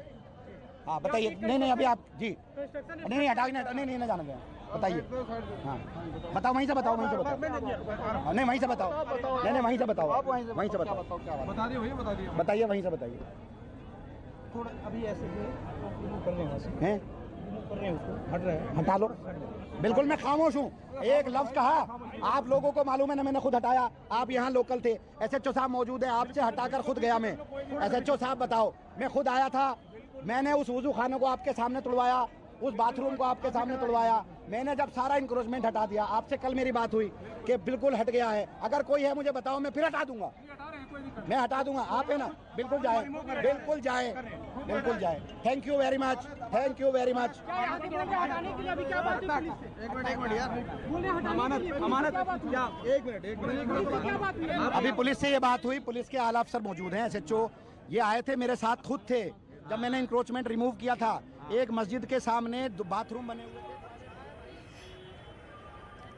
हाँ बताइए। नहीं अभी आप जी नहीं हटाओ, नहीं ना जाना गया, बताइए। हाँ बताओ, वहीं से बताओ, वहीं से बताओ। नहीं वहीं से बताओ, नहीं वहीं से बताओ, वहीं से बताओ, बता दिए, बताइए वहीं से बताइए। थोड़ा अभी ऐसे हैं, हट रहे हैं, हटा लो। बिल्कुल मैं खामोश हूँ, एक लफ्ज कहा। आप लोगों को मालूम है ना, मैंने खुद हटाया। आप यहाँ लोकल थे, एसएचओ साहब मौजूद है, आपसे हटाकर खुद गया मैं। एसएचओ साहब बताओ, मैं खुद आया था, मैंने उस वुजू खाने को आपके सामने तुड़वाया, उस बाथरूम को आपके सामने तुड़वाया। मैंने जब सारा इंक्रोचमेंट हटा दिया, आपसे कल मेरी बात हुई कि बिल्कुल हट गया है। अगर कोई है मुझे बताओ, मैं फिर हटा दूंगा, मैं हटा दूंगा। आप है ना, बिल्कुल जाए, बिल्कुल जाए, बिल्कुल जाए। Thank you very much, thank you very much. अभी पुलिस से ये बात हुई, पुलिस के आला अफसर मौजूद हैं, एसएचओ ये आए थे, मेरे साथ खुद थे जब मैंने इंक्रोचमेंट रिमूव किया था। एक मस्जिद के सामने बाथरूम बने हुए।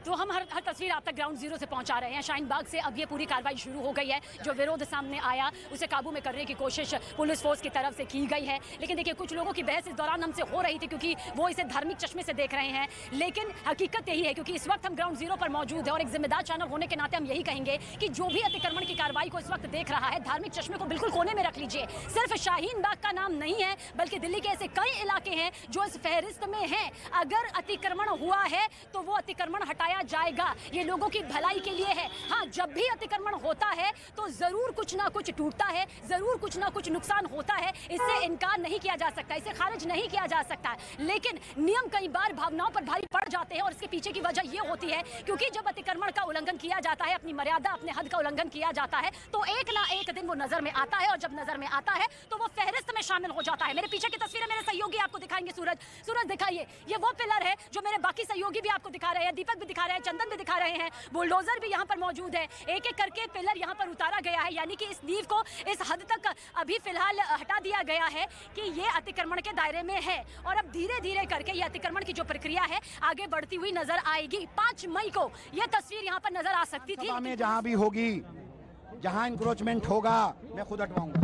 तो हम हर तस्वीर आप तक ग्राउंड जीरो से पहुंचा रहे हैं। शाहीन बाग से अब ये पूरी कार्रवाई शुरू हो गई है। जो विरोध सामने आया उसे काबू में करने की कोशिश पुलिस फोर्स की तरफ से की गई है, लेकिन देखिए कुछ लोगों की बहस इस दौरान हमसे हो रही थी क्योंकि वो इसे धार्मिक चश्मे से देख रहे हैं। लेकिन हकीकत यही है, क्योंकि इस वक्त हम ग्राउंड जीरो पर मौजूद है और एक जिम्मेदार चैनल होने के नाते हम यही कहेंगे कि जो भी अतिक्रमण की कार्रवाई को इस वक्त देख रहा है, धार्मिक चश्मे को बिल्कुल कोने में रख लीजिए। सिर्फ शाहीन बाग का नाम नहीं है, बल्कि दिल्ली के ऐसे कई इलाके हैं जो इस फहरिस्त में हैं। अगर अतिक्रमण हुआ है तो वो अतिक्रमण हटाया जाएगा, ये लोगों की भलाई के लिए है। हाँ, जब भी अतिक्रमण होता है तो जरूर कुछ ना कुछ टूटता है, जरूर कुछ ना कुछ नुकसान होता है, इससे इनकार नहीं किया जा सकता, इसे खारिज नहीं किया जा सकता। लेकिन नियम कई बार भावनाओं पर भारी पड़ जाते हैं और इसके पीछे की वजह यह होती है क्योंकि जब अतिक्रमण का उल्लंघन किया जाता है, अपनी मर्यादा, अपने हद का उल्लंघन किया जाता है, तो एक ना एक दिन वो नजर में आता है और जब नजर में आता है तो वो फहरिस्त में शामिल हो जाता है। मेरे पीछे की तस्वीरें मेरे सहयोगी आपको दिखाएंगे। सूरज दिखाइए, ये वो पिलर है जो मेरे बाकी सहयोगी भी आपको दिखा रहे हैं, दीपक भी दिखा रहे हैं, चंदन भी दिखा रहे हैं, बुलडोजर भी यहाँ पर मौजूद है। एक एक करके पिलर यहाँ पर उतारा गया है, यानी कि इस नींव को इस हद तक अभी फिलहाल हटा दिया गया है कि ये अतिक्रमण के दायरे में है और अब धीरे धीरे करके ये अतिक्रमण की जो प्रक्रिया है आगे बढ़ती हुई नजर आएगी। 5 मई को ये तस्वीर यहाँ पर नजर आ सकती थी। जहाँ भी होगी, जहाँ इंक्रोचमेंट होगा, मैं खुद हटवाऊंगा।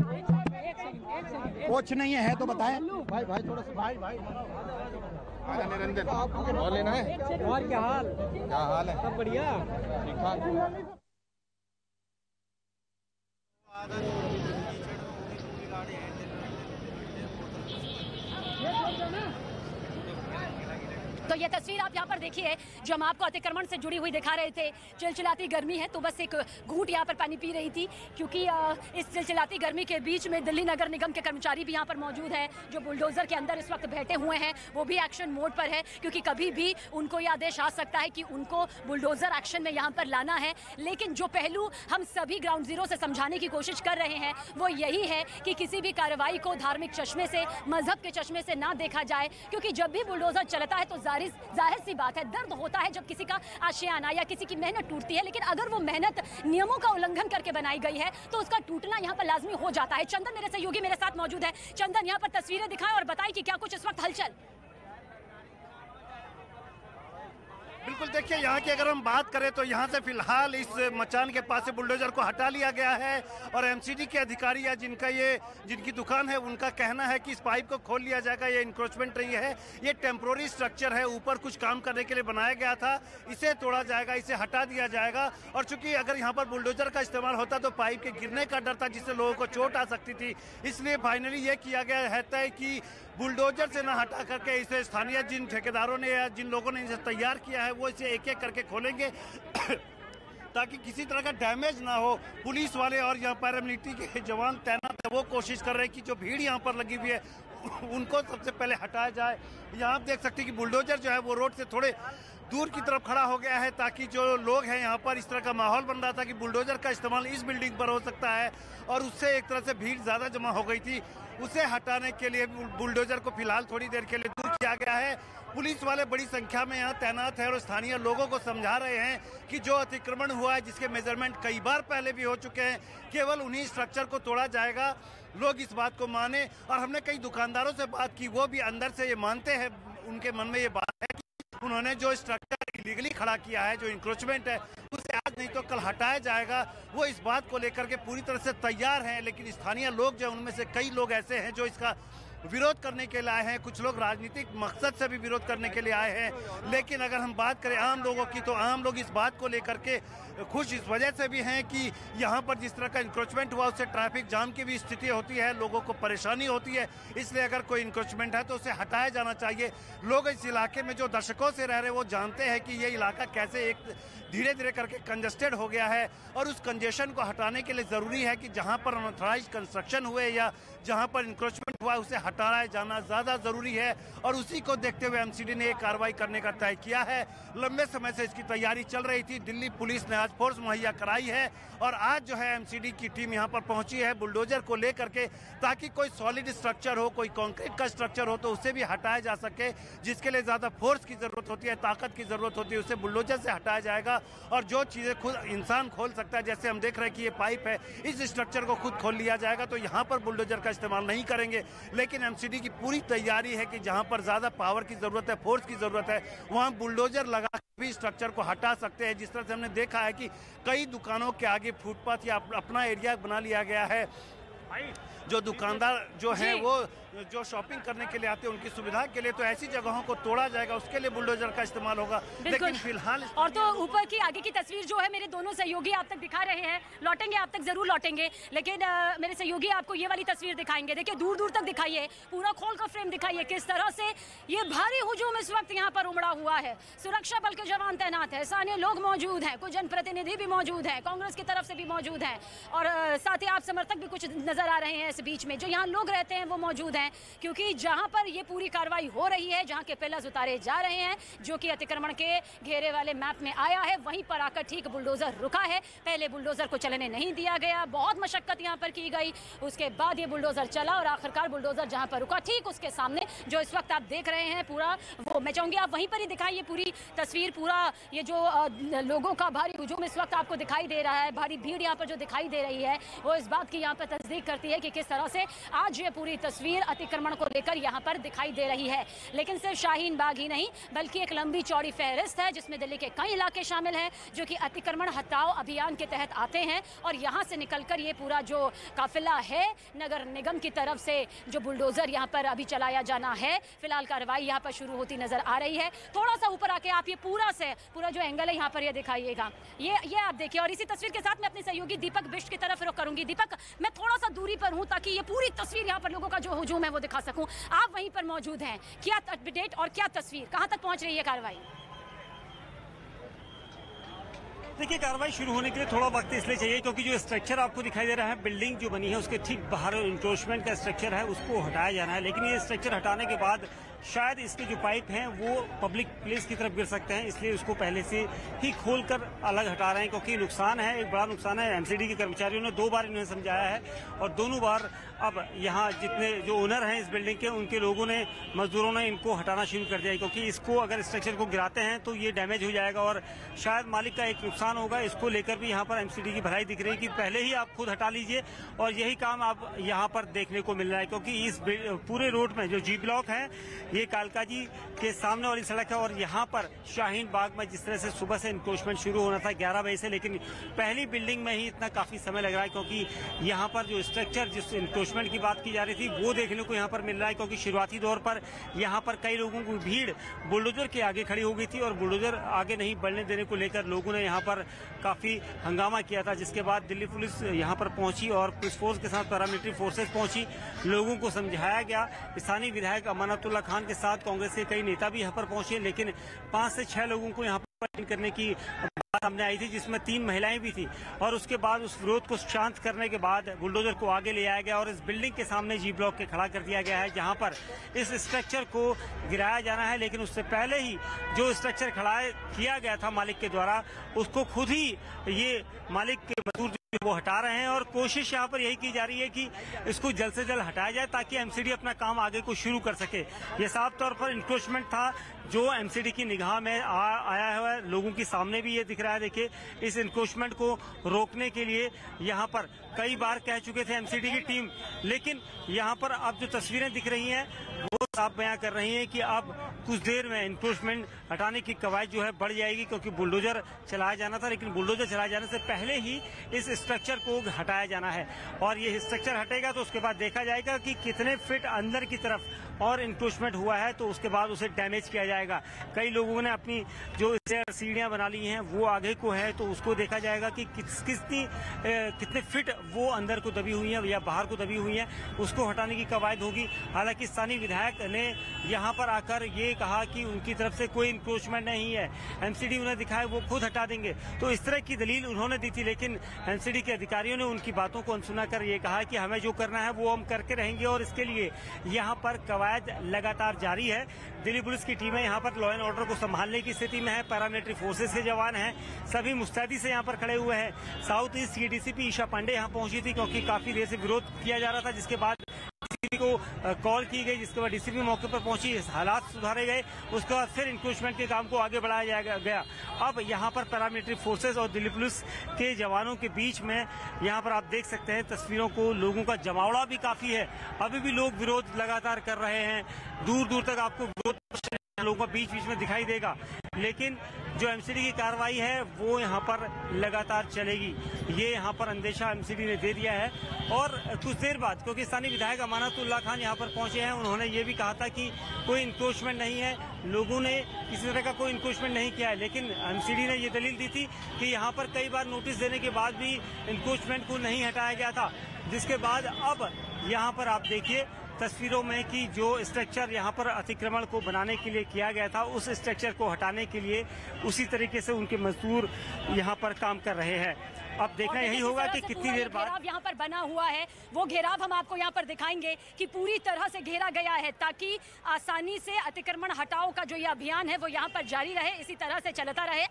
कुछ नहीं है तो बताएं। भाई भाई थोड़ा सा भाई भाई निरंजन और लेना है। और क्या हाल है? सब बढ़िया, ठीक ठाक। तो ये तस्वीर आप यहाँ पर देखिए जो हम आपको अतिक्रमण से जुड़ी हुई दिखा रहे थे। चिलचिलाती गर्मी है तो बस एक घूंट यहाँ पर पानी पी रही थी, क्योंकि इस चिलचिलाती गर्मी के बीच में दिल्ली नगर निगम के कर्मचारी भी यहाँ पर मौजूद है, जो बुलडोजर के अंदर इस वक्त बैठे हुए हैं। वो भी एक्शन मोड पर है, क्योंकि कभी भी उनको ये आदेश आ सकता है कि उनको बुलडोजर एक्शन में यहाँ पर लाना है। लेकिन जो पहलू हम सभी ग्राउंड जीरो से समझाने की कोशिश कर रहे हैं वो यही है कि किसी भी कार्रवाई को धार्मिक चश्मे से, मजहब के चश्मे से ना देखा जाए, क्योंकि जब भी बुलडोजर चलता है तो जाहिर सी बात है दर्द होता है जब किसी का आशियाना या किसी की मेहनत टूटती है। लेकिन अगर वो मेहनत नियमों का उल्लंघन करके बनाई गई है तो उसका टूटना यहाँ पर लाजमी हो जाता है। चंदन मेरे सहयोगी मेरे साथ मौजूद है। चंदन, यहाँ पर तस्वीरें दिखाएं और बताएं कि क्या कुछ इस वक्त हलचल। बिल्कुल, देखिए यहाँ की अगर हम बात करें तो यहाँ से फिलहाल इस मचान के पास से बुलडोजर को हटा लिया गया है और एमसीडी के अधिकारी या जिनकी दुकान है उनका कहना है कि इस पाइप को खोल लिया जाएगा। ये इंक्रोचमेंट नहीं है, ये टेम्प्रोरी स्ट्रक्चर है, ऊपर कुछ काम करने के लिए बनाया गया था, इसे तोड़ा जाएगा, इसे हटा दिया जाएगा। और चूंकि अगर यहाँ पर बुलडोजर का इस्तेमाल होता तो पाइप के गिरने का डर था, जिससे लोगों को चोट आ सकती थी। इसलिए फाइनली ये किया गया है तय कि बुलडोजर से ना हटा करके इसे स्थानीय जिन ठेकेदारों ने या जिन लोगों ने इसे तैयार किया है वो इसे एक एक करके खोलेंगे ताकि किसी तरह का डैमेज ना हो। पुलिस वाले और यहाँ पैरामिलिट्री के जवान तैनात है, वो कोशिश कर रहे हैं कि जो भीड़ यहाँ पर लगी हुई है उनको सबसे पहले हटाया जाए। यहाँ आप देख सकते हैं कि बुलडोजर जो है वो रोड से थोड़े दूर की तरफ खड़ा हो गया है, ताकि जो लोग हैं यहाँ पर, इस तरह का माहौल बन रहा था कि बुलडोजर का इस्तेमाल इस बिल्डिंग पर हो सकता है और उससे एक तरह से भीड़ ज़्यादा जमा हो गई थी। उसे हटाने के लिए बुलडोजर को फिलहाल थोड़ी देर के लिए दूर किया गया है। पुलिस वाले बड़ी संख्या में यहाँ तैनात हैं और स्थानीय लोगों को समझा रहे हैं कि जो अतिक्रमण हुआ है, जिसके मेजरमेंट कई बार पहले भी हो चुके हैं, केवल उन्हीं स्ट्रक्चर को तोड़ा जाएगा। लोग इस बात को माने, और हमने कई दुकानदारों से बात की, वो भी अंदर से ये मानते हैं, उनके मन में ये बात है कि उन्होंने जो स्ट्रक्चर इलीगली खड़ा किया है, जो इंक्रोचमेंट है, उसे आज नहीं तो कल हटाया जाएगा। वो इस बात को लेकर के पूरी तरह से तैयार हैं। लेकिन स्थानीय लोग जो, उनमें से कई लोग ऐसे हैं जो इसका विरोध करने के लिए आए हैं, कुछ लोग राजनीतिक मकसद से भी विरोध करने के लिए आए हैं। लेकिन अगर हम बात करें आम लोगों की, तो आम लोग इस बात को लेकर के खुश इस वजह से भी हैं कि यहाँ पर जिस तरह का इंक्रोचमेंट हुआ उससे ट्रैफिक जाम की भी स्थिति होती है, लोगों को परेशानी होती है। इसलिए अगर कोई इंक्रोचमेंट है तो उसे हटाया जाना चाहिए। लोग इस इलाके में जो दशकों से रह रहे हैं वो जानते हैं कि ये इलाका कैसे एक धीरे धीरे करके कंजस्टेड हो गया है, और उस कंजेशन को हटाने के लिए ज़रूरी है कि जहाँ पर अनऑथराइज्ड कंस्ट्रक्शन हुए या जहाँ पर इंक्रोचमेंट हुआ उसे हटाया जाना ज़्यादा ज़रूरी है। और उसी को देखते हुए एमसीडी ने एक कार्रवाई करने का तय किया है। लंबे समय से इसकी तैयारी चल रही थी। दिल्ली पुलिस ने आज फोर्स मुहैया कराई है और आज जो है एमसीडी की टीम यहाँ पर पहुंची है बुलडोजर को लेकर के, ताकि कोई सॉलिड स्ट्रक्चर हो, कोई कंक्रीट का स्ट्रक्चर हो तो उसे भी हटाया जा सके। जिसके लिए ज़्यादा फोर्स की ज़रूरत होती है, ताकत की ज़रूरत होती है, उसे बुलडोजर से हटाया जाएगा। और जो चीज़ें खुद इंसान खोल सकता है, जैसे हम देख रहे हैं कि ये पाइप है, इस स्ट्रक्चर को खुद खोल लिया जाएगा, तो यहाँ पर बुलडोजर का इस्तेमाल नहीं करेंगे। लेकिन एमसीडी की पूरी तैयारी है कि जहाँ पर ज़्यादा पावर की ज़रूरत है, फोर्स की ज़रूरत है, वहाँ बुलडोजर लगा भी स्ट्रक्चर को हटा सकते हैं। जिस तरह से हमने देखा है कि कई दुकानों के आगे फुटपाथ या अपना एरिया बना लिया गया है। जो दुकानदार जो हैं वो जो शॉपिंग करने के लिए आते हैं उनकी सुविधा के लिए, तो ऐसी जगहों को तोड़ा जाएगा, उसके लिए बुलडोजर का इस्तेमाल होगा। लेकिन फिलहाल और तो ऊपर की आगे की तस्वीर जो है मेरे दोनों सहयोगी आप तक दिखा रहे हैं, लौटेंगे आप तक जरूर लौटेंगे, लेकिन मेरे सहयोगी आपको ये वाली तस्वीर दिखाएंगे। देखिए दूर दूर तक दिखाइए, पूरा खोल का फ्रेम दिखाइए, किस तरह से ये भारी हुजूम इस वक्त यहाँ पर उमड़ा हुआ है। सुरक्षा बल के जवान तैनात है, स्थानीय लोग मौजूद हैं, कुछ जनप्रतिनिधि भी मौजूद हैं, कांग्रेस की तरफ से भी मौजूद हैं, और साथ ही आप समर्थक भी कुछ नजर आ रहे हैं इस बीच में। जो यहाँ लोग रहते हैं वो मौजूद हैं, क्योंकि जहां पर ये पूरी कार्रवाई हो रही है, जहां के पिलर्स उतारे जा रहे हैं, जो कि अतिक्रमण के घेरे वाले मैप में आया है, वहीं पर आकर ठीक बुलडोजर रुका है। पहले बुलडोजर को चलने नहीं दिया गया, बहुत मशक्कत यहां पर की गई, उसके बाद ये बुलडोजर चला और आखिरकार बुलडोजर जहां पर रुका, ठीक उसके सामने जो इस वक्त आप देख रहे हैं पूरा, वो मैं चाहूंगी आप वहीं पर ही दिखाइए पूरी तस्वीर। पूरा ये जो लोगों का भारी हुजूम इस वक्त आपको दिखाई दे रहा है, भारी भीड़ यहाँ पर जो दिखाई दे रही है, वो इस बात की यहाँ पर तस्दीक साबित करती है कि किस तरह से आज ये पूरी तस्वीर अतिक्रमण को लेकर यहाँ पर दिखाई दे रही है। लेकिन सिर्फ शाहीन बाग ही नहीं बल्कि एक लंबी चौड़ी फहरिस्त है जिसमें दिल्ली के कई इलाके शामिल हैं जो कि अतिक्रमण हटाओ अभियान के तहत आते हैं और यहाँ से निकलकर ये पूरा जो काफिला है नगर निगम की तरफ से जो बुलडोजर यहाँ पर अभी चलाया जाना है, फिलहाल कार्रवाई यहाँ पर शुरू होती नजर आ रही है। थोड़ा सा ऊपर आके आप ये पूरा जो एंगल है यहाँ पर ये दिखाइएगा, ये आप देखिए। और इसी तस्वीर के साथ मैं अपने सहयोगी दीपक बिष्ट की तरफ रुख करूंगी। दीपक, मैं थोड़ा सा दूरी पर हूँ ताकि ये पूरी तस्वीर यहाँ पर लोगों का जो हुजूम है वो दिखा सकूं। आप वहीं पर मौजूद हैं, क्या अपडेट और क्या तस्वीर, कहाँ तक पहुँच रही है कार्रवाई? देखिए, कार्रवाई शुरू होने के लिए थोड़ा वक्त इसलिए चाहिए क्योंकि जो स्ट्रक्चर आपको दिखाई दे रहा है, बिल्डिंग जो बनी है उसके ठीक बाहर इंक्रोचमेंट का स्ट्रक्चर है उसको हटाया जाना है। लेकिन ये स्ट्रक्चर हटाने के बाद शायद इसके जो पाइप हैं वो पब्लिक प्लेस की तरफ गिर सकते हैं, इसलिए उसको पहले से ही खोलकर अलग हटा रहे हैं क्योंकि नुकसान है, एक बड़ा नुकसान है। एमसीडी के कर्मचारियों ने 2 बार इन्हें समझाया है और दोनों बार अब यहाँ जितने जो ओनर हैं इस बिल्डिंग के उनके लोगों ने, मजदूरों ने इनको हटाना शुरू कर दिया क्योंकि इसको अगर स्ट्रक्चर को गिराते हैं तो ये डैमेज हो जाएगा और शायद मालिक का एक नुकसान होगा। इसको लेकर भी यहाँ पर एमसीडी की भलाई दिख रही है कि पहले ही आप खुद हटा लीजिए और यही काम आप यहाँ पर देखने को मिल रहा है क्योंकि इस पूरे रोड में जो जी ब्लॉक है ये कालका जी के सामने वाली सड़क है और यहाँ पर शाहीन बाग में जिस तरह से सुबह से इंक्रोचमेंट शुरू होना था 11 बजे से, लेकिन पहली बिल्डिंग में ही इतना काफी समय लग रहा है क्योंकि यहाँ पर जो स्ट्रक्चर जिस इंक्रोचमेंट की बात की जा रही थी वो देखने को यहाँ पर मिल रहा है क्योंकि शुरुआती दौर पर यहाँ पर कई लोगों की भीड़ बुलडोजर के आगे खड़ी हो गई थी और बुलडोजर आगे नहीं बढ़ने देने को लेकर लोगों ने यहाँ पर काफी हंगामा किया था, जिसके बाद दिल्ली पुलिस यहाँ पर पहुंची और पुलिस फोर्स के साथ पैरामिलिट्री फोर्सेस पहुंची, लोगों को समझाया गया। स्थानीय विधायक अमानतुल्लाह खान के साथ कांग्रेस के कई नेता भी यहाँ पर पहुंचे, लेकिन 5 से 6 लोगों को यहाँ पर करने की बात सामने आई थी जिसमें 3 महिलाएं भी थी और उसके बाद उस विरोध को शांत करने के बाद बुलडोजर को आगे ले आया गया और इस बिल्डिंग के सामने जी ब्लॉक के खड़ा कर दिया गया है जहां पर इस स्ट्रक्चर को गिराया जाना है। लेकिन उससे पहले ही जो स्ट्रक्चर खड़ा किया गया था मालिक के द्वारा उसको खुद ही ये मालिक के मजदूर वो हटा रहे हैं और कोशिश यहाँ पर यही की जा रही है कि इसको जल्द से जल्द हटाया जाए ताकि एमसीडी अपना काम आगे को शुरू कर सके। ये साफ तौर पर इंक्रोचमेंट था जो एमसीडी की निगाह में आया हुआ है, लोगों के सामने भी ये दिख रहा है। देखिए, इस इंक्रोचमेंट को रोकने के लिए यहाँ पर कई बार कह चुके थे एमसीडी की टीम, लेकिन यहाँ पर अब जो तस्वीरें दिख रही हैं वो साफ बयां कर रही हैं कि अब कुछ देर में इंक्रोचमेंट हटाने की कवायद जो है बढ़ जाएगी क्योंकि बुलडोजर चलाया जाना था, लेकिन बुलडोजर चलाए जाने से पहले ही इस स्ट्रक्चर को हटाया जाना है और ये स्ट्रक्चर हटेगा तो उसके बाद देखा जाएगा कि कितने फीट अंदर की तरफ और इंक्रोचमेंट हुआ है तो उसके बाद उसे डैमेज किया जाएगा। कई लोगों ने अपनी जो सीढ़ियां बना ली हैं वो आगे को है तो उसको देखा जाएगा कि कितने फीट वो अंदर को दबी हुई है या बाहर को दबी हुई है, उसको हटाने की कवायद होगी। हालांकि स्थानीय विधायक ने यहाँ पर आकर ये कहा कि उनकी तरफ से कोई इंक्रोचमेंट नहीं है, एमसीडी उन्हें दिखाए वो खुद हटा देंगे, तो इस तरह की दलील उन्होंने दी थी। लेकिन एमसीडी के अधिकारियों ने उनकी बातों को अनसुना कर ये कहा कि हमें जो करना है वो हम करके रहेंगे और इसके लिए यहाँ पर कवायद लगातार जारी है। दिल्ली पुलिस की टीमें यहाँ पर लॉ एंड ऑर्डर को संभालने की स्थिति में है, पैरामिलिट्री फोर्सेस के जवान हैं, सभी मुस्तैदी से यहाँ पर खड़े हुए हैं। साउथ ईस्ट की डीसीपी ईशा पांडे यहाँ पहुंची थी क्योंकि काफी देर से विरोध किया जा रहा था, जिसके बाद डीसीपी को कॉल की गई, जिसके बाद डीसीपी मौके पर पहुंची, हालात सुधारे गए, उसके बाद फिर इंक्रोचमेंट के काम को आगे बढ़ाया गया। अब यहाँ पर पैरामिलिट्री फोर्सेस और दिल्ली पुलिस के जवानों के बीच में यहाँ पर आप देख सकते हैं तस्वीरों को, लोगों का जमावड़ा भी काफी है, अभी भी लोग विरोध लगातार कर रहे हैं, दूर दूर तक आपको विरोध लोगों का बीच बीच में दिखाई देगा। लेकिन जो एमसीडी की कार्रवाई है वो यहाँ पर लगातार चलेगी, ये यहाँ पर अंदेशा एमसीडी ने दे दिया है। और कुछ देर बाद क्योंकि स्थानीय विधायक अमानतुल्लाह खान यहाँ पर पहुंचे हैं, उन्होंने ये भी कहा था कि कोई इंक्रोचमेंट नहीं है, लोगों ने किसी तरह का कोई इंक्रोचमेंट नहीं किया है, लेकिन एमसीडी ने ये दलील दी थी कि यहाँ पर कई बार नोटिस देने के बाद भी इंक्रोचमेंट को नहीं हटाया गया था, जिसके बाद अब यहाँ पर आप देखिए तस्वीरों में कि जो स्ट्रक्चर यहाँ पर अतिक्रमण को बनाने के लिए किया गया था उस स्ट्रक्चर को हटाने के लिए उसी तरीके से उनके मजदूर यहाँ पर काम कर रहे हैं। अब देखना यही होगा कि कितनी देर बाद यहाँ पर बना हुआ है वो घेराव हम आपको यहाँ पर दिखाएंगे कि पूरी तरह से घेरा गया है ताकि आसानी से अतिक्रमण हटाओ का जो ये अभियान है वो यहाँ पर जारी रहे, इसी तरह से चलता रहे।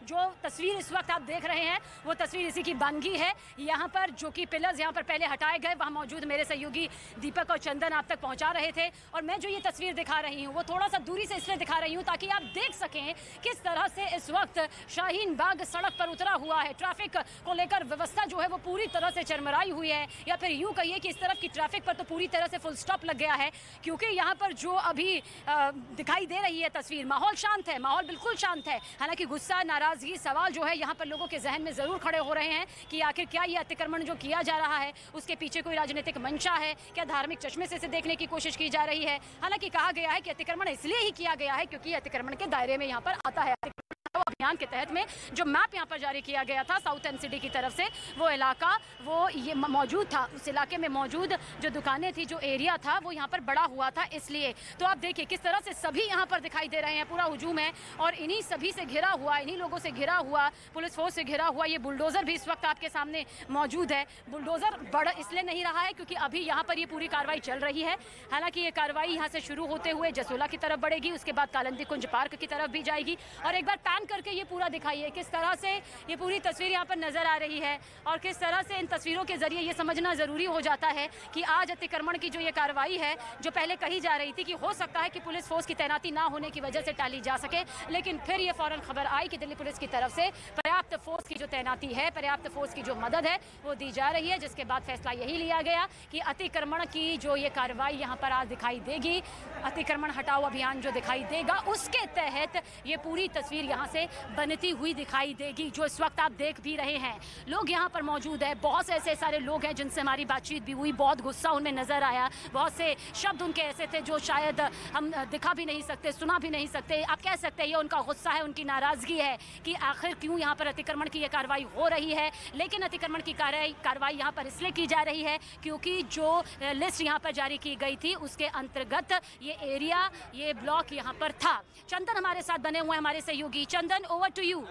जो तस्वीर इस वक्त आप देख रहे हैं वो तस्वीर इसी की बनगी है। यहाँ पर जो कि पिलर्स यहाँ पर पहले हटाए गए, वहाँ मौजूद मेरे सहयोगी दीपक और चंदन आप तक पहुँचा रहे थे। और मैं जो ये तस्वीर दिखा रही हूँ वो थोड़ा सा दूरी से इसलिए दिखा रही हूँ ताकि आप देख सकें किस तरह से इस वक्त शाहीन बाग सड़क पर उतरा हुआ है। ट्रैफिक को लेकर व्यवस्था जो है वो पूरी तरह से चरमराई हुई है, या फिर यूँ कहिए कि इस तरफ की ट्रैफिक पर तो पूरी तरह से फुल स्टॉप लग गया है। क्योंकि यहाँ पर जो अभी दिखाई दे रही है तस्वीर, माहौल शांत है, माहौल बिल्कुल शांत है। हालांकि गुस्सा, नाराजगी, सवाल जो है यहाँ पर लोगों के जहन में जरूर खड़े हो रहे हैं कि आखिर क्या ये अतिक्रमण जो किया जा रहा है उसके पीछे कोई राजनीतिक मंशा है, क्या धार्मिक चश्मे से इसे देखने की कोशिश की जा रही है। हालांकि कहा गया है कि अतिक्रमण इसलिए ही किया गया है क्योंकि अतिक्रमण के दायरे में यहाँ पर आता है। अभियान के तहत में जो मैप यहाँ पर जारी किया गया था साउथ एमसीडी की तरफ से, वो इलाका वो ये मौजूद था, उस इलाके में मौजूद जो दुकानें थी, जो एरिया था वो यहाँ पर बड़ा हुआ था। इसलिए तो आप देखिए किस तरह से सभी यहाँ पर दिखाई दे रहे हैं, पूरा हुजूम है और इन्हीं सभी से घिरा हुआ, इन्हीं लोगों से घिरा हुआ, पुलिस फोर्स से घिरा हुआ ये बुलडोजर भी इस वक्त आपके सामने मौजूद है। बुलडोजर बढ़ इसलिए नहीं रहा है क्योंकि अभी यहाँ पर ये पूरी कार्रवाई चल रही है। हालांकि ये कार्रवाई यहाँ से शुरू होते हुए जसोला की तरफ बढ़ेगी, उसके बाद कालंदी कुंज पार्क की तरफ भी जाएगी। और एक बार पैन करके ये पूरा दिखाइए किस तरह से ये पूरी तस्वीर यहाँ पर नजर आ रही है और किस तरह से इन तस्वीरों के जरिए ये समझना जरूरी हो जाता है कि आज अतिक्रमण की जो ये कार्रवाई है, जो पहले कही जा रही थी कि हो सकता है कि पुलिस फोर्स की तैनाती ना होने की वजह से टाली जा सके, लेकिन फिर ये फौरन खबर आई कि दिल्ली पुलिस की तरफ से पर्याप्त फोर्स की जो तैनाती है, पर्याप्त फोर्स की जो मदद है वो दी जा रही है, जिसके बाद फैसला यही लिया गया कि अतिक्रमण की जो ये कार्रवाई यहाँ पर आज दिखाई देगी, अतिक्रमण हटाओ अभियान जो दिखाई देगा, उसके तहत ये पूरी तस्वीर यहाँ से बनती हुई दिखाई देगी, जो इस वक्त आप देख भी रहे हैं। लोग यहाँ पर मौजूद है, बहुत से ऐसे सारे लोग हैं जिनसे हमारी बातचीत भी हुई, बहुत गुस्सा उनमें नजर आया, बहुत से शब्द उनके ऐसे थे जो शायद हम दिखा भी नहीं सकते, सुना भी नहीं सकते। आप कह सकते हैं ये उनका गुस्सा है, उनकी नाराजगी है कि आखिर क्यों यहाँ पर अतिक्रमण की ये कार्रवाई हो रही है। लेकिन अतिक्रमण की कार्रवाई यहाँ पर इसलिए की जा रही है क्योंकि जो लिस्ट यहाँ पर जारी की गई थी उसके अंतर्गत ये एरिया, ये ब्लॉक यहाँ पर था। चंदन हमारे साथ बने हुए हमारे सहयोगी। चंदन, ओवर टू यू।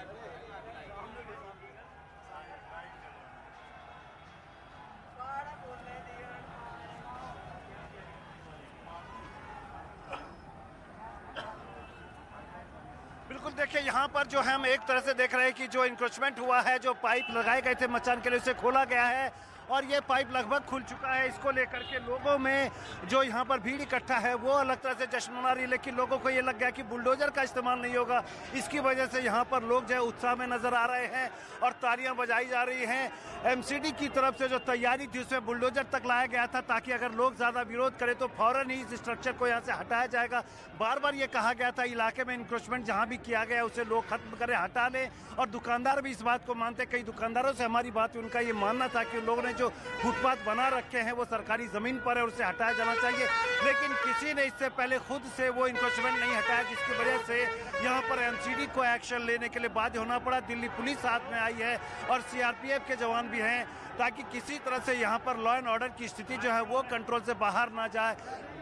बिल्कुल, देखिए यहाँ पर जो हम एक तरह से देख रहे हैं कि जो इंक्रोचमेंट हुआ है, जो पाइप लगाए गए थे मचान के लिए, उसे खोला गया है और ये पाइप लगभग खुल चुका है। इसको लेकर के लोगों में जो यहाँ पर भीड़ इकट्ठा है वो अलग तरह से जश्न मना रही है, लेकिन लोगों को ये लग गया कि बुलडोजर का इस्तेमाल नहीं होगा। इसकी वजह से यहाँ पर लोग जो है उत्साह में नजर आ रहे हैं और तालियां बजाई जा रही हैं। एमसीडी की तरफ से जो तैयारी थी उसमें बुलडोजर तक लाया गया था ताकि अगर लोग ज़्यादा विरोध करें तो फौरन ही इस स्ट्रक्चर को यहाँ से हटाया जाएगा। बार बार ये कहा गया था इलाके में इंक्रोचमेंट जहाँ भी किया गया उसे लोग खत्म करें, हटा लें। और दुकानदार भी इस बात को मानते, कई दुकानदारों से हमारी बात हुई, उनका ये मानना था कि उन लोगों ने जो फुटपाथ बना रखे हैं वो सरकारी जमीन पर है और उसे हटाया जाना चाहिए, लेकिन किसी ने इससे पहले खुद से वो इंक्रोचमेंट नहीं हटाया, जिसकी वजह से यहाँ पर एमसीडी को एक्शन लेने के लिए बाध्य होना पड़ा। दिल्ली पुलिस साथ में आई है और सीआरपीएफ के जवान भी हैं ताकि किसी तरह से यहाँ पर लॉ एंड ऑर्डर की स्थिति जो है वो कंट्रोल से बाहर ना जाए।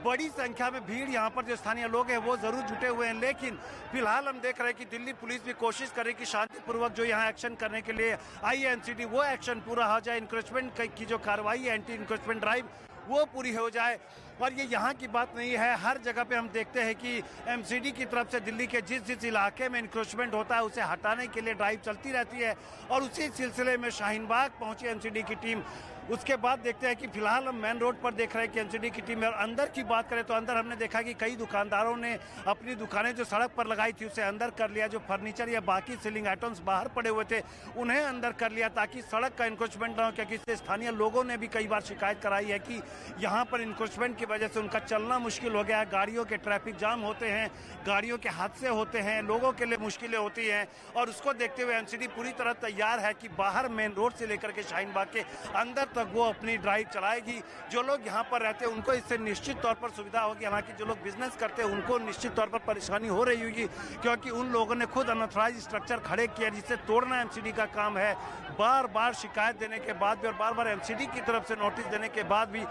बड़ी संख्या में भीड़ यहाँ पर जो स्थानीय लोग हैं वो जरूर जुटे हुए हैं, लेकिन फिलहाल हम देख रहे हैं कि दिल्ली पुलिस भी कोशिश करे कि शांतिपूर्वक जो यहाँ एक्शन करने के लिए आई है एमसीडी वो एक्शन पूरा हो जाए, इंक्रोचमेंट की जो कार्रवाई है, एंटी इंक्रोचमेंट ड्राइव वो पूरी हो जाए। और ये यहाँ की बात नहीं है, हर जगह पे हम देखते हैं कि एमसीडी की तरफ से दिल्ली के जिस जिस इलाके में इंक्रोचमेंट होता है उसे हटाने के लिए ड्राइव चलती रहती है और उसी सिलसिले में शाहीन बाग पहुंची एमसीडी की टीम। उसके बाद देखते हैं कि फिलहाल हम मेन रोड पर देख रहे हैं कि एमसीडी की टीम है। और अंदर की बात करें तो अंदर हमने देखा कि कई दुकानदारों ने अपनी दुकानें जो सड़क पर लगाई थी उसे अंदर कर लिया, जो फर्नीचर या बाकी सीलिंग आइटम्स बाहर पड़े हुए थे उन्हें अंदर कर लिया ताकि सड़क का इंक्रोचमेंट ना हो, क्योंकि इससे स्थानीय लोगों ने भी कई बार शिकायत कराई है कि यहाँ पर इंक्रोचमेंट की वजह से उनका चलना मुश्किल हो गया है। गाड़ियों के ट्रैफिक जाम होते हैं, गाड़ियों के हादसे होते हैं, लोगों के लिए मुश्किलें होती हैं। और उसको देखते हुए एमसीडी पूरी तरह तैयार है कि बाहर मेन रोड से लेकर के शाहीन बाग के अंदर तक वो अपनी ड्राइव चलाएगी। जो लोग यहाँ पर रहते हैं उनको इससे निश्चित तौर पर सुविधा होगी, हालांकि जो लोग बिजनेस करते हैं उनको निश्चित तौर पर परेशानी हो रही होगी, क्योंकि उन लोगों ने खुद अनऑथराइज्ड स्ट्रक्चर खड़े किया जिससे तोड़ना एमसीडी का काम है। बार बार शिकायत देने के बाद भी और बार बार एमसीडी की तरफ से नोटिस देने के बाद भी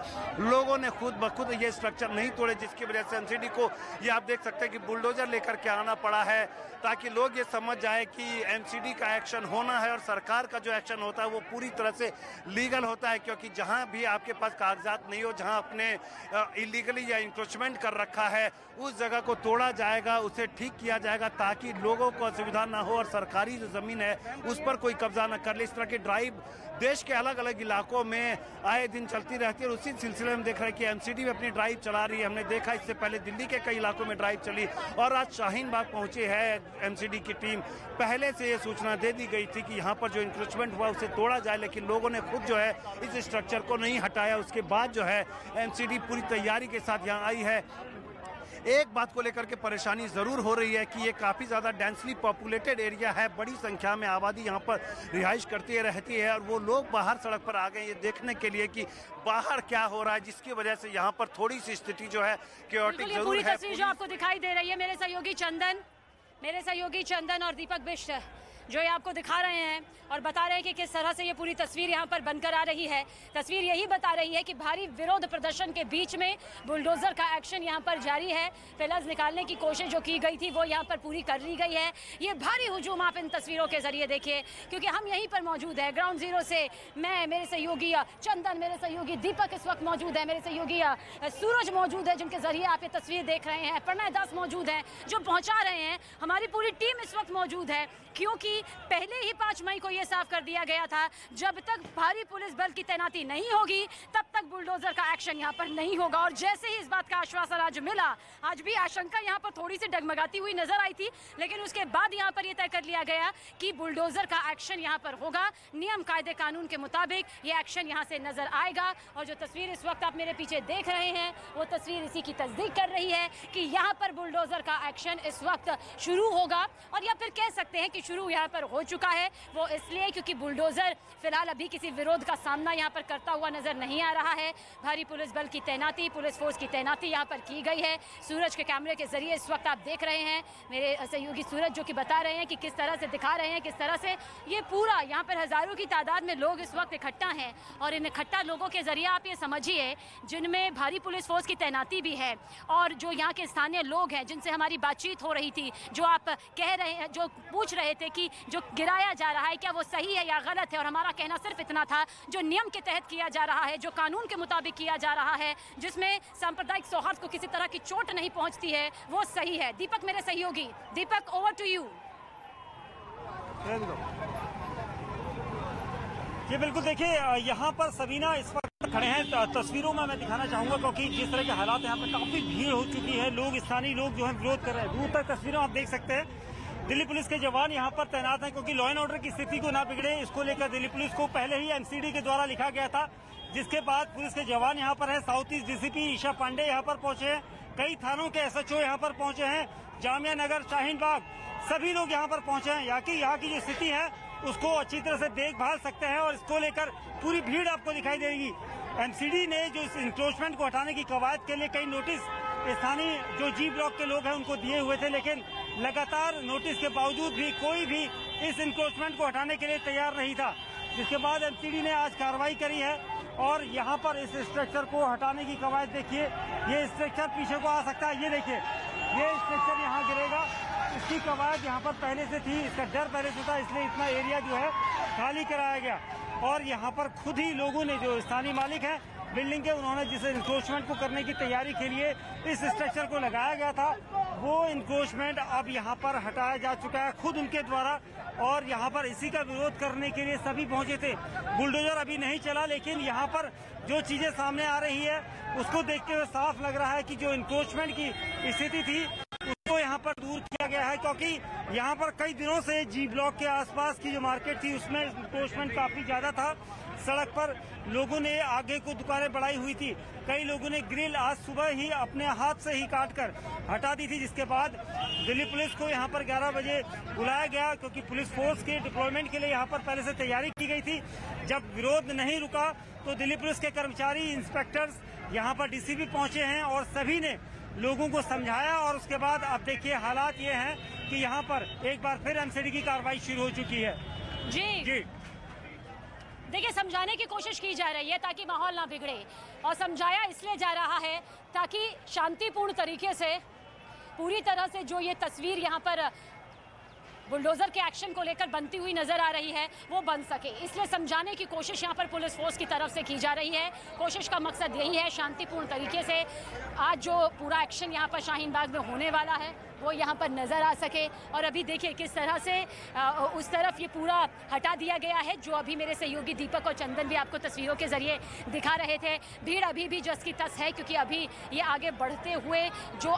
लोगों ने खुद ब खुद ये स्ट्रक्चर नहीं तोड़े, जिसकी वजह से एमसीडी को ये आप देख सकते हैं कि बुलडोजर लेकर के आना पड़ा है ताकि लोग ये समझ जाए कि एमसीडी का एक्शन होना है और सरकार का जो एक्शन होता है वो पूरी तरह से लीगल होता है। है, क्योंकि जहां भी आपके पास कागजात नहीं हो, जहां अपने इलीगली या इंक्रोचमेंट कर रखा है, उस जगह को तोड़ा जाएगा, उसे ठीक किया जाएगा ताकि लोगों को असुविधा ना हो और सरकारी जो ज़मीन है उस पर कोई कब्जा न कर ले। इस तरह की ड्राइव देश के अलग अलग इलाकों में आए दिन चलती रहती है और उसी सिलसिले में देख रहे हैं कि एमसीडी में अपनी ड्राइव चला रही है। हमने देखा इससे पहले दिल्ली के कई इलाकों में ड्राइव चली और आज शाहीन बाग पहुंची है एमसीडी की टीम। पहले से ये सूचना दे दी गई थी कि यहाँ पर जो इंक्रोचमेंट हुआ उसे तोड़ा जाए, लेकिन लोगों ने खुद जो है इस स्ट्रक्चर को नहीं हटाया। उसके बाद जो है एमसीडी पूरी तैयारी के साथ यहाँ आई है। एक बात को लेकर के परेशानी जरूर हो रही है कि ये काफी ज्यादा डेंसली पॉपुलेटेड एरिया है, बड़ी संख्या में आबादी यहाँ पर रिहाइश करती रहती है और वो लोग बाहर सड़क पर आ गए ये देखने के लिए कि बाहर क्या हो रहा है, जिसकी वजह से यहाँ पर थोड़ी सी स्थिति जो है क्योटिक जरूर पूरी है। तस्वीर जो आपको दिखाई दे रही है मेरे सहयोगी चंदन और दीपक बिष्ट जो ये आपको दिखा रहे हैं और बता रहे हैं कि किस तरह से ये पूरी तस्वीर यहाँ पर बनकर आ रही है। तस्वीर यही बता रही है कि भारी विरोध प्रदर्शन के बीच में बुलडोजर का एक्शन यहाँ पर जारी है। पिलर्स निकालने की कोशिश जो की गई थी वो यहाँ पर पूरी कर ली गई है। ये भारी हुजूम आप इन तस्वीरों के जरिए देखिए, क्योंकि हम यहीं पर मौजूद है ग्राउंड जीरो से। मैं, मेरे सहयोगी चंदन, मेरे सहयोगी दीपक इस वक्त मौजूद है, मेरे सहयोगी सूरज मौजूद है जिनके जरिए आप ये तस्वीर देख रहे हैं, प्रणय दास मौजूद है जो पहुँचा रहे हैं, हमारी पूरी टीम इस वक्त मौजूद है, क्योंकि पहले ही 5 मई को यह साफ कर दिया गया था जब तक भारी पुलिस बल की तैनाती नहीं होगी तब तक बुलडोजर का एक्शन यहां पर नहीं होगा। और जैसे ही इस बात का आश्वासन आज मिला, आज भी आशंका यहां पर थोड़ी सी डगमगाती हुई नजर आई थी, लेकिन उसके बाद यहां पर यह तय कर लिया गया कि बुलडोजर का एक्शन यहां पर होगा। नियम कायदे कानून के मुताबिक ये एक्शन यहां से नजर आएगा। और जो तस्वीर इस वक्त आप मेरे पीछे देख रहे हैं वो तस्वीर इसी की तस्दीक कर रही है कि यहाँ पर बुलडोजर का एक्शन इस वक्त शुरू होगा। और या फिर कह सकते हैं कि शुरू यहाँ पर हो चुका है, वो इसलिए क्योंकि बुलडोजर फिलहाल अभी किसी विरोध का सामना यहाँ पर करता हुआ नजर नहीं आ रहा है। भारी पुलिस बल की तैनाती, पुलिस फोर्स की तैनाती यहाँ पर की गई है। सूरज के कैमरे के जरिए इस वक्त आप देख रहे हैं, मेरे सहयोगी सूरज जो कि बता रहे हैं कि किस तरह से दिखा रहे हैं किस तरह से ये पूरा यहाँ पर हजारों की तादाद में लोग इस वक्त इकट्ठा हैं। और इन इकट्ठा लोगों के जरिए आप ये समझिए जिनमें भारी पुलिस फोर्स की तैनाती भी है और जो यहाँ के स्थानीय लोग हैं जिनसे हमारी बातचीत हो रही थी, जो आप कह रहे हैं, जो पूछ रहे थे कि जो गिराया जा रहा है क्या वो सही है या गलत है, और हमारा कहना सिर्फ इतना था जो नियम के तहत किया जा रहा है, जो कानून के मुताबिक किया जा रहा है, जिसमें सांप्रदायिक सौहार्द को किसी तरह की चोट नहीं पहुंचती है, वो सही है। दीपक मेरे सहयोगी, दीपक ओवर टू यू। जी बिल्कुल, देखिए यहाँ पर सबीना इस वक्त खड़े हैं। तस्वीरों में मैं दिखाना चाहूंगा क्योंकि जिस तरह के हालात यहाँ पर काफी भीड़ हो चुकी है, लोग स्थानीय लोग जो है विरोध कर रहे हैं। दूर तक तस्वीरों आप देख सकते हैं, दिल्ली पुलिस के जवान यहाँ पर तैनात हैं क्योंकि लॉ एंड ऑर्डर की स्थिति को ना बिगड़े, इसको लेकर दिल्ली पुलिस को पहले ही एमसीडी के द्वारा लिखा गया था, जिसके बाद पुलिस के जवान यहाँ पर है। South east DCP Isha Pandey यहाँ पर पहुंचे हैं, कई थानों के एसएचओ यहाँ पर पहुंचे हैं, जामिया नगर, शाहीन बाग, सभी लोग यहाँ पर पहुंचे हैं। यहाँ की जो स्थिति है उसको अच्छी तरह से देखभाल सकते हैं और इसको लेकर पूरी भीड़ आपको दिखाई देगी। एमसीडी ने जो इस इंक्रोचमेंट को हटाने की कवायद के लिए कई नोटिस स्थानीय जो जी ब्लॉक के लोग हैं उनको दिए हुए थे, लेकिन लगातार नोटिस के बावजूद भी कोई भी इस इंक्रोचमेंट को हटाने के लिए तैयार नहीं था, जिसके बाद एमसीडी ने आज कार्रवाई करी है और यहाँ पर इस स्ट्रक्चर को हटाने की कवायद देखिए। ये स्ट्रक्चर पीछे को आ सकता है, ये देखिए ये स्ट्रक्चर यहाँ गिरेगा, इसकी कवायद यहाँ पर पहले से थी, इसका डर पहले से था, इसलिए इतना एरिया जो है खाली कराया गया। और यहाँ पर खुद ही लोगों ने, जो स्थानीय मालिक हैं बिल्डिंग के, उन्होंने जिस इंक्रोचमेंट को करने की तैयारी के लिए इस स्ट्रक्चर को लगाया गया था, वो इंक्रोचमेंट अब यहाँ पर हटाया जा चुका है खुद उनके द्वारा। और यहाँ पर इसी का विरोध करने के लिए सभी पहुंचे थे। बुलडोजर अभी नहीं चला, लेकिन यहाँ पर जो चीजें सामने आ रही है उसको देखते हुए साफ लग रहा है कि जो इंक्रोचमेंट की स्थिति थी उसको यहाँ पर दूर किया गया है, क्योंकि यहाँ पर कई दिनों से जी ब्लॉक के आसपास की जो मार्केट थी उसमें इंक्रोचमेंट काफी ज्यादा था। सड़क पर लोगों ने आगे को दुकानें बढ़ाई हुई थी, कई लोगों ने ग्रिल आज सुबह ही अपने हाथ से ही काटकर हटा दी थी, जिसके बाद दिल्ली पुलिस को यहाँ पर 11 बजे बुलाया गया, क्योंकि पुलिस फोर्स के डिप्लॉयमेंट के लिए यहाँ पर पहले से तैयारी की गई थी। जब विरोध नहीं रुका तो दिल्ली पुलिस के कर्मचारी, इंस्पेक्टर्स यहाँ पर डीसीपी पहुंचे हैं और सभी ने लोगों को समझाया। और उसके बाद अब देखिए हालात ये हैं कि यहाँ पर एक बार फिर एमसीडी की कार्रवाई शुरू हो चुकी है। जी देखिए, समझाने की कोशिश की जा रही है ताकि माहौल ना बिगड़े, और समझाया इसलिए जा रहा है ताकि शांतिपूर्ण तरीके से पूरी तरह से जो ये तस्वीर यहाँ पर बुलडोजर के एक्शन को लेकर बनती हुई नजर आ रही है वो बन सके, इसलिए समझाने की कोशिश यहाँ पर पुलिस फोर्स की तरफ से की जा रही है। कोशिश का मकसद यही है शांतिपूर्ण तरीके से आज जो पूरा एक्शन यहाँ पर शाहीन बाग में होने वाला है वो यहाँ पर नज़र आ सके। और अभी देखिए किस तरह से उस तरफ ये पूरा हटा दिया गया है, जो अभी मेरे सहयोगी दीपक और चंदन भी आपको तस्वीरों के जरिए दिखा रहे थे। भीड़ अभी भी जस की तस है, क्योंकि अभी ये आगे बढ़ते हुए जो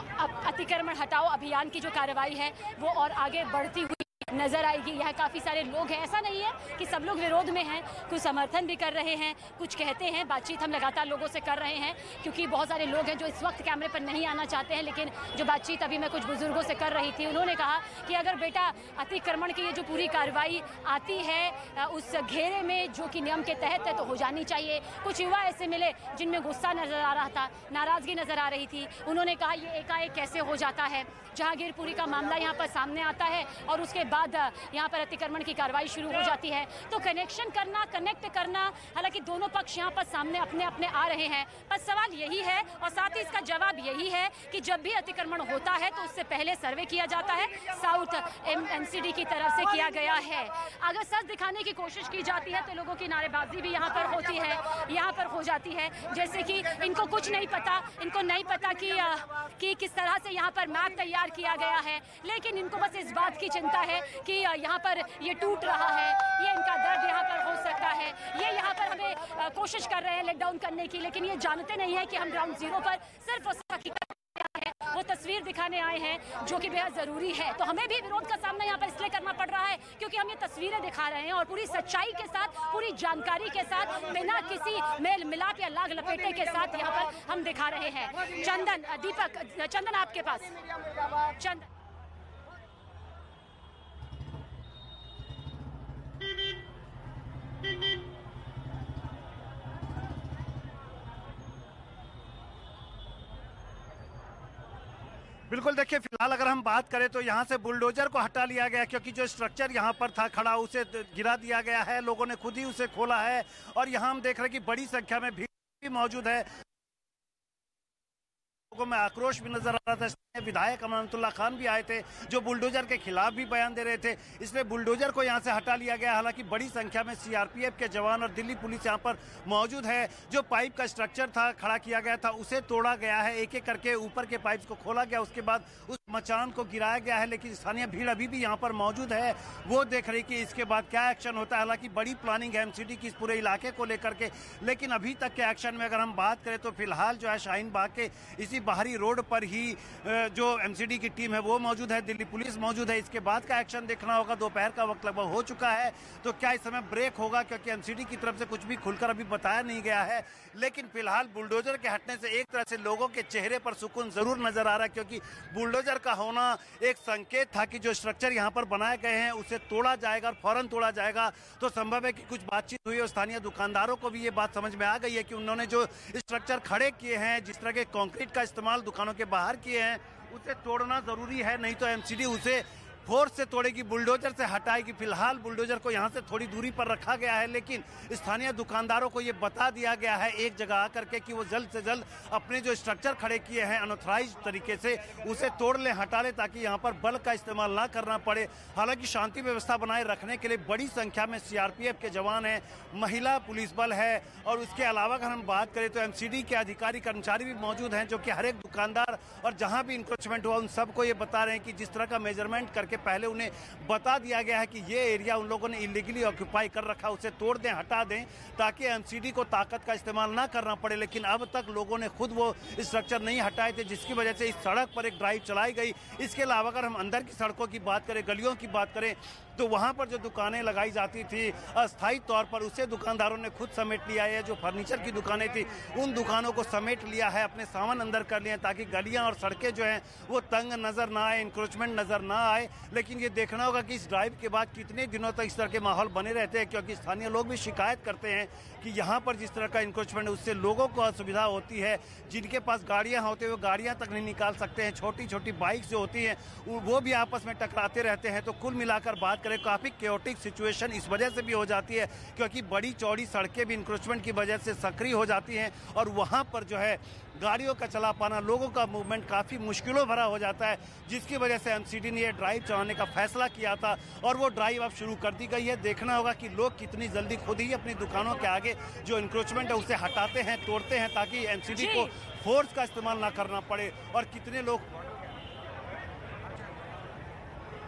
अतिक्रमण हटाओ अभियान की जो कार्रवाई है वो और आगे बढ़ती हुई नजर आएगी। यहाँ काफ़ी सारे लोग हैं, ऐसा नहीं है कि सब लोग विरोध में हैं, कुछ समर्थन भी कर रहे हैं, कुछ कहते हैं। बातचीत हम लगातार लोगों से कर रहे हैं, क्योंकि बहुत सारे लोग हैं जो इस वक्त कैमरे पर नहीं आना चाहते हैं। लेकिन जो बातचीत अभी मैं कुछ बुजुर्गों से कर रही थी, उन्होंने कहा कि अगर बेटा अतिक्रमण की ये जो पूरी कार्रवाई आती है उस घेरे में जो कि नियम के तहत है तो हो जानी चाहिए। कुछ युवा ऐसे मिले जिनमें गुस्सा नजर आ रहा था, नाराजगी नजर आ रही थी। उन्होंने कहा ये एकाएक कैसे हो जाता है, जहांगीरपुरी का मामला यहाँ पर सामने आता है और उसके बाद यहाँ पर अतिक्रमण की कार्रवाई शुरू हो जाती है। तो कनेक्शन करना, कनेक्ट करना, हालांकि दोनों पक्ष यहाँ पर सामने अपने अपने आ रहे हैं, पर सवाल यही है और साथ ही इसका जवाब यही है कि जब भी अतिक्रमण होता है तो उससे पहले सर्वे किया जाता है, साउथ एमसीडी की तरफ से किया गया है। अगर सच दिखाने की कोशिश की जाती है तो लोगों की नारेबाजी भी यहाँ पर होती है, यहाँ पर हो जाती है, जैसे कि इनको कुछ नहीं पता, इनको नहीं पता कि किस तरह से यहाँ पर मैप तैयार किया गया है, लेकिन इनको बस इस बात की चिंता है कि यहाँ पर ये टूट रहा है, ये इनका दर्द यहाँ पर हो सकता है, ये यहाँ पर हमें कोशिश कर रहे हैं लेकडाउन करने की, लेकिन ये जानते नहीं है कि हम ग्राउंड जीरो पर सिर्फ उस हकीकत वो तस्वीर दिखाने आए हैं जो कि बेहद ज़रूरी है। तो हमें भी विरोध का सामना यहाँ पर इसलिए करना पड़ रहा है क्योंकि हम ये तस्वीरें दिखा रहे हैं और पूरी सच्चाई के साथ, पूरी जानकारी के साथ, बिना किसी मेल मिलाप या लाग लपेटे के साथ यहाँ पर हम दिखा रहे हैं। चंदन, दीपक, चंदन आपके पास। चंदन, बिल्कुल, देखिए फिलहाल अगर हम बात करें तो यहाँ से बुलडोजर को हटा लिया गया, क्योंकि जो स्ट्रक्चर यहाँ पर था खड़ा उसे गिरा दिया गया है, लोगों ने खुद ही उसे खोला है। और यहाँ हम देख रहे हैं कि बड़ी संख्या में भीड़ भी मौजूद है, लोगों में आक्रोश भी नजर आ रहा था। विधायक अमानतुल्ला खान भी आए थे जो बुलडोजर के खिलाफ भी बयान दे रहे थे, इसलिए बुलडोजर को यहाँ से हटा लिया गया। हालांकि बड़ी संख्या में सीआरपीएफ के जवान और दिल्ली पुलिस यहाँ पर मौजूद है। जो पाइप का स्ट्रक्चर था खड़ा किया गया था उसे तोड़ा गया है, एक एक करके ऊपर के पाइप्स को खोला गया, उसके बाद उस मचान को गिराया गया है। लेकिन स्थानीय भीड़ अभी भी यहाँ पर मौजूद है, वो देख रही कि इसके बाद क्या एक्शन होता है। हालांकि बड़ी प्लानिंग है एमसीडी की इस पूरे इलाके को लेकर के, लेकिन अभी तक के एक्शन में अगर हम बात करें तो फिलहाल जो है शाहीन बाग के इसी बाहरी रोड पर ही जो एमसीडी की टीम है वो मौजूद है, दिल्ली पुलिस मौजूद है। इसके बाद का एक्शन देखना होगा। दोपहर का वक्त लगभग हो चुका है, तो क्या इस समय ब्रेक होगा, क्योंकि एमसीडी की तरफ से कुछ भी खुलकर अभी बताया नहीं गया है। लेकिन फिलहाल बुलडोजर के हटने से एक तरह से लोगों के चेहरे पर सुकून जरूर नजर आ रहा है, क्योंकि बुलडोजर का होना एक संकेत था कि जो स्ट्रक्चर यहाँ पर बनाए गए हैं उसे तोड़ा जाएगा और फौरन तोड़ा जाएगा। तो संभव है कि कुछ बातचीत हुई और स्थानीय दुकानदारों को भी ये बात समझ में आ गई है कि उन्होंने जो स्ट्रक्चर खड़े किए हैं, जिस तरह के कंक्रीट का इस्तेमाल दुकानों के बाहर किए हैं, उसे तोड़ना जरूरी है, नहीं तो एमसीडी उसे फोर्स से तोड़ेगी, बुलडोजर से हटाएगी। फिलहाल बुलडोजर को यहाँ से थोड़ी दूरी पर रखा गया है, लेकिन स्थानीय दुकानदारों को ये बता दिया गया है एक जगह आकर के कि वो जल्द से जल्द अपने जो स्ट्रक्चर खड़े किए हैं अनऑथराइज तरीके से उसे तोड़ लें, हटा लें, ताकि यहाँ पर बल का इस्तेमाल ना करना पड़े। हालांकि शांति व्यवस्था बनाए रखने के लिए बड़ी संख्या में सीआरपीएफ के जवान हैं, महिला पुलिस बल है, और उसके अलावा अगर हम बात करें तो एमसीडी के अधिकारी कर्मचारी भी मौजूद हैं, जो कि हर एक दुकानदार और जहाँ भी इंक्रोचमेंट हुआ उन सबको ये बता रहे हैं कि जिस तरह का मेजरमेंट करके पहले उन्हें बता दिया गया है कि ये एरिया उन लोगों ने इलीगली ऑक्यूपाई कर रखा, उसे तोड़ दें, हटा दें, ताकि एमसीडी को ताकत का इस्तेमाल ना करना पड़े। लेकिन अब तक लोगों ने खुद वो स्ट्रक्चर नहीं हटाए थे, जिसकी वजह से इस सड़क पर एक ड्राइव चलाई गई। इसके अलावा अगर हम अंदर की सड़कों की बात करें, गलियों की बात करें, तो वहां पर जो दुकानें लगाई जाती थी अस्थायी तौर पर, उसे दुकानदारों ने खुद समेट लिया है। जो फर्नीचर की दुकानें थी उन दुकानों को समेट लिया है, अपने सामान अंदर कर लिया, ताकि गलियां और सड़कें जो हैं वो तंग नजर ना आए, इंक्रोचमेंट नजर ना आए। लेकिन ये देखना होगा कि इस ड्राइव के बाद कितने दिनों तक इस तरह के माहौल बने रहते हैं, क्योंकि स्थानीय लोग भी शिकायत करते हैं कि यहाँ पर जिस तरह का इंक्रोचमेंट है उससे लोगों को असुविधा होती है। जिनके पास गाड़ियाँ होती है वो गाड़ियाँ तक नहीं निकाल सकते हैं, छोटी छोटी बाइक्स जो होती हैं वो भी आपस में टकराते रहते हैं। तो कुल मिलाकर बात करें करें, काफ़ी क्योटिक सिचुएशन इस वजह से भी हो जाती है क्योंकि बड़ी चौड़ी सड़कें भी इंक्रोचमेंट की वजह से सक्रिय हो जाती हैं और वहाँ पर जो है गाड़ियों का चला पाना, लोगों का मूवमेंट काफ़ी मुश्किलों भरा हो जाता है, जिसकी वजह से एमसीडी ने ये ड्राइव चलाने का फैसला किया था और वो ड्राइव अब शुरू कर दी गई है। देखना होगा कि लोग कितनी जल्दी खुद ही अपनी दुकानों के आगे जो इंक्रोचमेंट है उसे हटाते हैं, तोड़ते हैं, ताकि एमसीडी को फोर्स का इस्तेमाल ना करना पड़े और कितने लोग।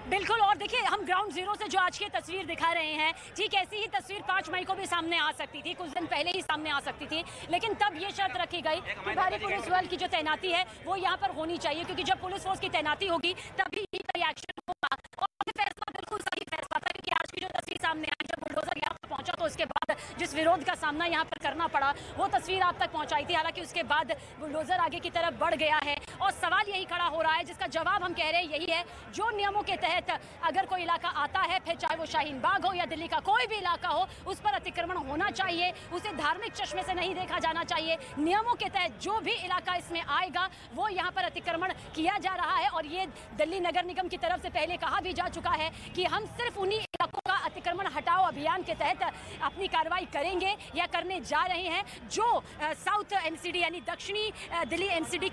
बिल्कुल, और देखिए हम ग्राउंड जीरो से जो आज की तस्वीर दिखा रहे हैं, ठीक ऐसी ही तस्वीर 5 मई को भी सामने आ सकती थी, कुछ दिन पहले ही सामने आ सकती थी, लेकिन तब ये शर्त रखी गई कि भारी पुलिस बल की जो तैनाती है वो यहाँ पर होनी चाहिए, क्योंकि जब पुलिस फोर्स की तैनाती होगी तभी ही रिएक्शन होगा। और फैसला बिल्कुल सही फैसला था, क्योंकि आज की जो तस्वीर सामने आई, जब बुलडोजर यहाँ पर पहुंचा तो उसके बाद जिस विरोध का सामना यहाँ पर करना पड़ा वो तस्वीर आप तक पहुंचाई थी। हालांकि उसके बाद बुलडोजर आगे की तरफ बढ़ गया है और सवाल यही खड़ा हो रहा है, जिसका जवाब हम कह रहे हैं यही है, जो नियमों के तहत अगर कोई इलाका आता है, फिर चाहे वो शाहीन बाग हो या दिल्ली का कोई भी इलाका हो, उस पर अतिक्रमण होना चाहिए, उसे धार्मिक चश्मे से नहीं देखा जाना चाहिए। नियमों के तहत जो भी इलाका इसमें आएगा वो यहाँ पर अतिक्रमण किया जा रहा है और ये दिल्ली नगर निगम की तरफ से पहले कहा भी जा चुका है कि हम सिर्फ उन्हीं इलाकों का अतिक्रमण हटाओ अभियान के तहत अपनी कार्रवाई करेंगे या करने जा रहे हैं। जो साउथ एमसीडी यानी दक्षिणी दिल्ली एमसीडी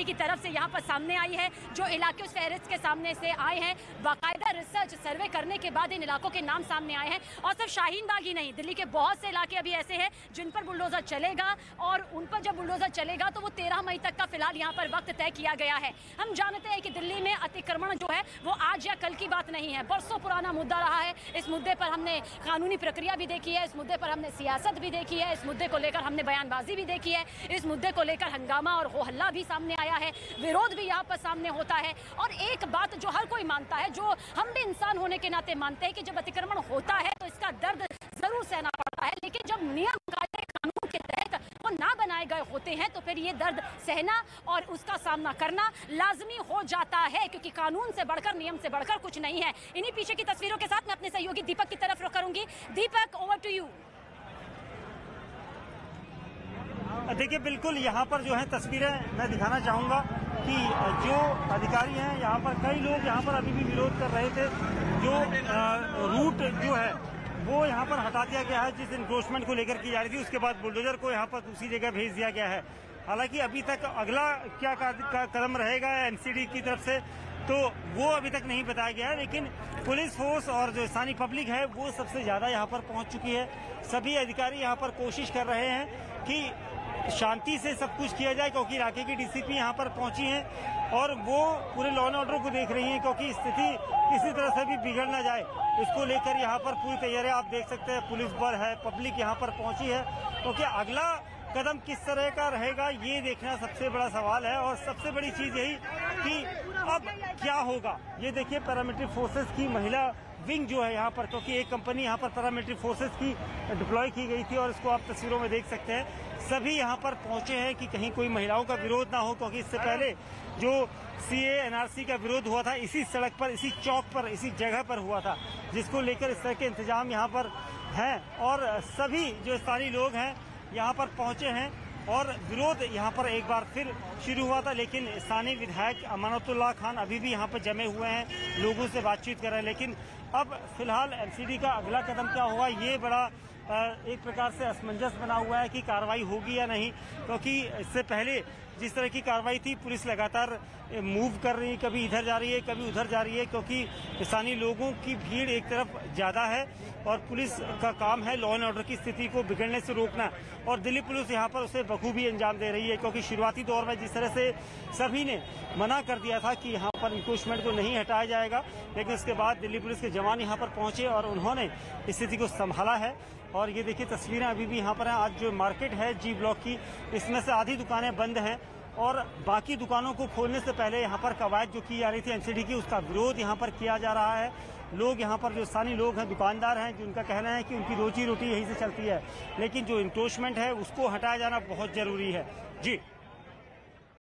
की तरफ से यहाँ पर सामने आई है, जो इलाके उस फहरिस्त के सामने से आए हैं, बाकायदा रिसर्च सर्वे करने के बाद इन इलाकों के नाम सामने आए हैं। और सिर्फ शाहीन बाग ही नहीं, दिल्ली के बहुत से इलाके अभी ऐसे हैं जिन पर बुलडोजर चलेगा और उन पर जब बुलडोजर चलेगा तो वो 13 मई तक का फिलहाल यहाँ पर वक्त तय किया गया है। हम जानते हैं कि दिल्ली में अतिक्रमण जो है वो आज या कल की बात नहीं है, बरसों पुराना मुद्दा रहा है। इस मुद्दे पर हमने कानूनी प्रक्रिया भी देखी है, इस मुद्दे पर हमने सियासत भी देखी है, इस मुद्दे को लेकर हमने बयानबाजी भी देखी है, इस मुद्दे को लेकर हंगामा और हो हल्ला भी सामने आया है, विरोध भी यहाँ पर सामने होता है। और एक बात जो हर कोई मानता है, जो हम भी इंसान होने के नाते मानते हैं कि जब अतिक्रमण होता है तो इसका दर्द जरूर सहना पड़ता है, लेकिन जब नियम कायदे कानून के तहत वो ना बनाए गए होते हैं तो फिर ये दर्द सहना और उसका सामना करना लाजमी हो जाता है, क्योंकि कानून से बढ़कर, नियम से बढ़कर कुछ नहीं है। इन्हीं पीछे की तस्वीरों के साथ मैं अपने सहयोगी दीपक की तरफ रुख करूंगी। दीपक, ओवर टू यू। देखिए, बिल्कुल यहाँ पर जो है तस्वीरें मैं दिखाना चाहूँगा कि जो अधिकारी हैं यहाँ पर, कई लोग यहाँ पर अभी भी विरोध कर रहे थे। जो रूट जो है वो यहाँ पर हटा दिया गया है, जिस इंक्रोचमेंट को लेकर की जा रही थी, उसके बाद बुलडोजर को यहाँ पर दूसरी जगह भेज दिया गया है। हालांकि अभी तक अगला क्या कदम रहेगा एमसीडी की तरफ से तो वो अभी तक नहीं बताया गया है, लेकिन पुलिस फोर्स और जो स्थानीय पब्लिक है वो सबसे ज़्यादा यहाँ पर पहुँच चुकी है। सभी अधिकारी यहाँ पर कोशिश कर रहे हैं कि शांति से सब कुछ किया जाए, क्योंकि इलाके की डीसीपी यहाँ पर पहुंची हैं और वो पूरे लॉ एंड ऑर्डर को देख रही हैं, क्योंकि स्थिति किसी तरह से भी बिगड़ ना जाए, इसको लेकर यहाँ पर पूरी तैयारी आप देख सकते हैं। पुलिस बल है, पब्लिक यहाँ पर पहुंची है, क्योंकि अगला कदम किस तरह का रहेगा ये देखना सबसे बड़ा सवाल है। और सबसे बड़ी चीज यही कि अब क्या होगा। ये देखिए, पैरामिलिट्री फोर्सेस की महिला विंग जो है यहाँ पर, क्योंकि एक कंपनी यहाँ पर पैरामिलिट्री फोर्सेस की डिप्लॉय की गई थी और इसको आप तस्वीरों में देख सकते हैं। सभी यहाँ पर पहुंचे हैं कि कहीं कोई महिलाओं का विरोध ना हो, क्योंकि इससे पहले जो सीए एनआरसी का विरोध हुआ था इसी सड़क पर, इसी चौक पर, इसी जगह पर हुआ था, जिसको लेकर इस तरह के इंतजाम यहाँ पर हैं। और सभी जो स्थानीय लोग हैं यहाँ पर पहुंचे हैं और विरोध यहाँ पर एक बार फिर शुरू हुआ था, लेकिन स्थानीय विधायक अमानतुल्लाह खान अभी भी यहाँ पर जमे हुए हैं, लोगों से बातचीत कर रहे हैं। लेकिन अब फिलहाल एमसीडी का अगला कदम क्या होगा ये बड़ा एक प्रकार से असमंजस बना हुआ है कि कार्रवाई होगी या नहीं, क्योंकि इससे पहले जिस तरह की कार्रवाई थी, पुलिस लगातार मूव कर रही है, कभी इधर जा रही है, कभी उधर जा रही है, क्योंकि स्थानीय लोगों की भीड़ एक तरफ ज़्यादा है और पुलिस का काम है लॉ एंड ऑर्डर की स्थिति को बिगड़ने से रोकना। और दिल्ली पुलिस यहाँ पर उसे बखूबी अंजाम दे रही है, क्योंकि शुरुआती दौर में जिस तरह से सभी ने मना कर दिया था कि यहाँ पर इंक्रोचमेंट को नहीं हटाया जाएगा, लेकिन उसके बाद दिल्ली पुलिस के जवान यहाँ पर पहुंचे और उन्होंने स्थिति को संभाला है। और ये देखिए, तस्वीरें अभी भी यहाँ पर हैं। आज जो मार्केट है जी ब्लॉक की, इसमें से आधी दुकानें बंद हैं और बाकी दुकानों को खोलने से पहले यहाँ पर कवायद जो की जा रही थी एमसीडी की, उसका विरोध यहाँ पर किया जा रहा है। लोग यहाँ पर जो स्थानीय लोग हैं, दुकानदार हैं, जिनका कहना है कि उनकी रोजी रोटी यहीं से चलती है, लेकिन जो इंक्रोचमेंट है उसको हटाया जाना बहुत जरूरी है। जी।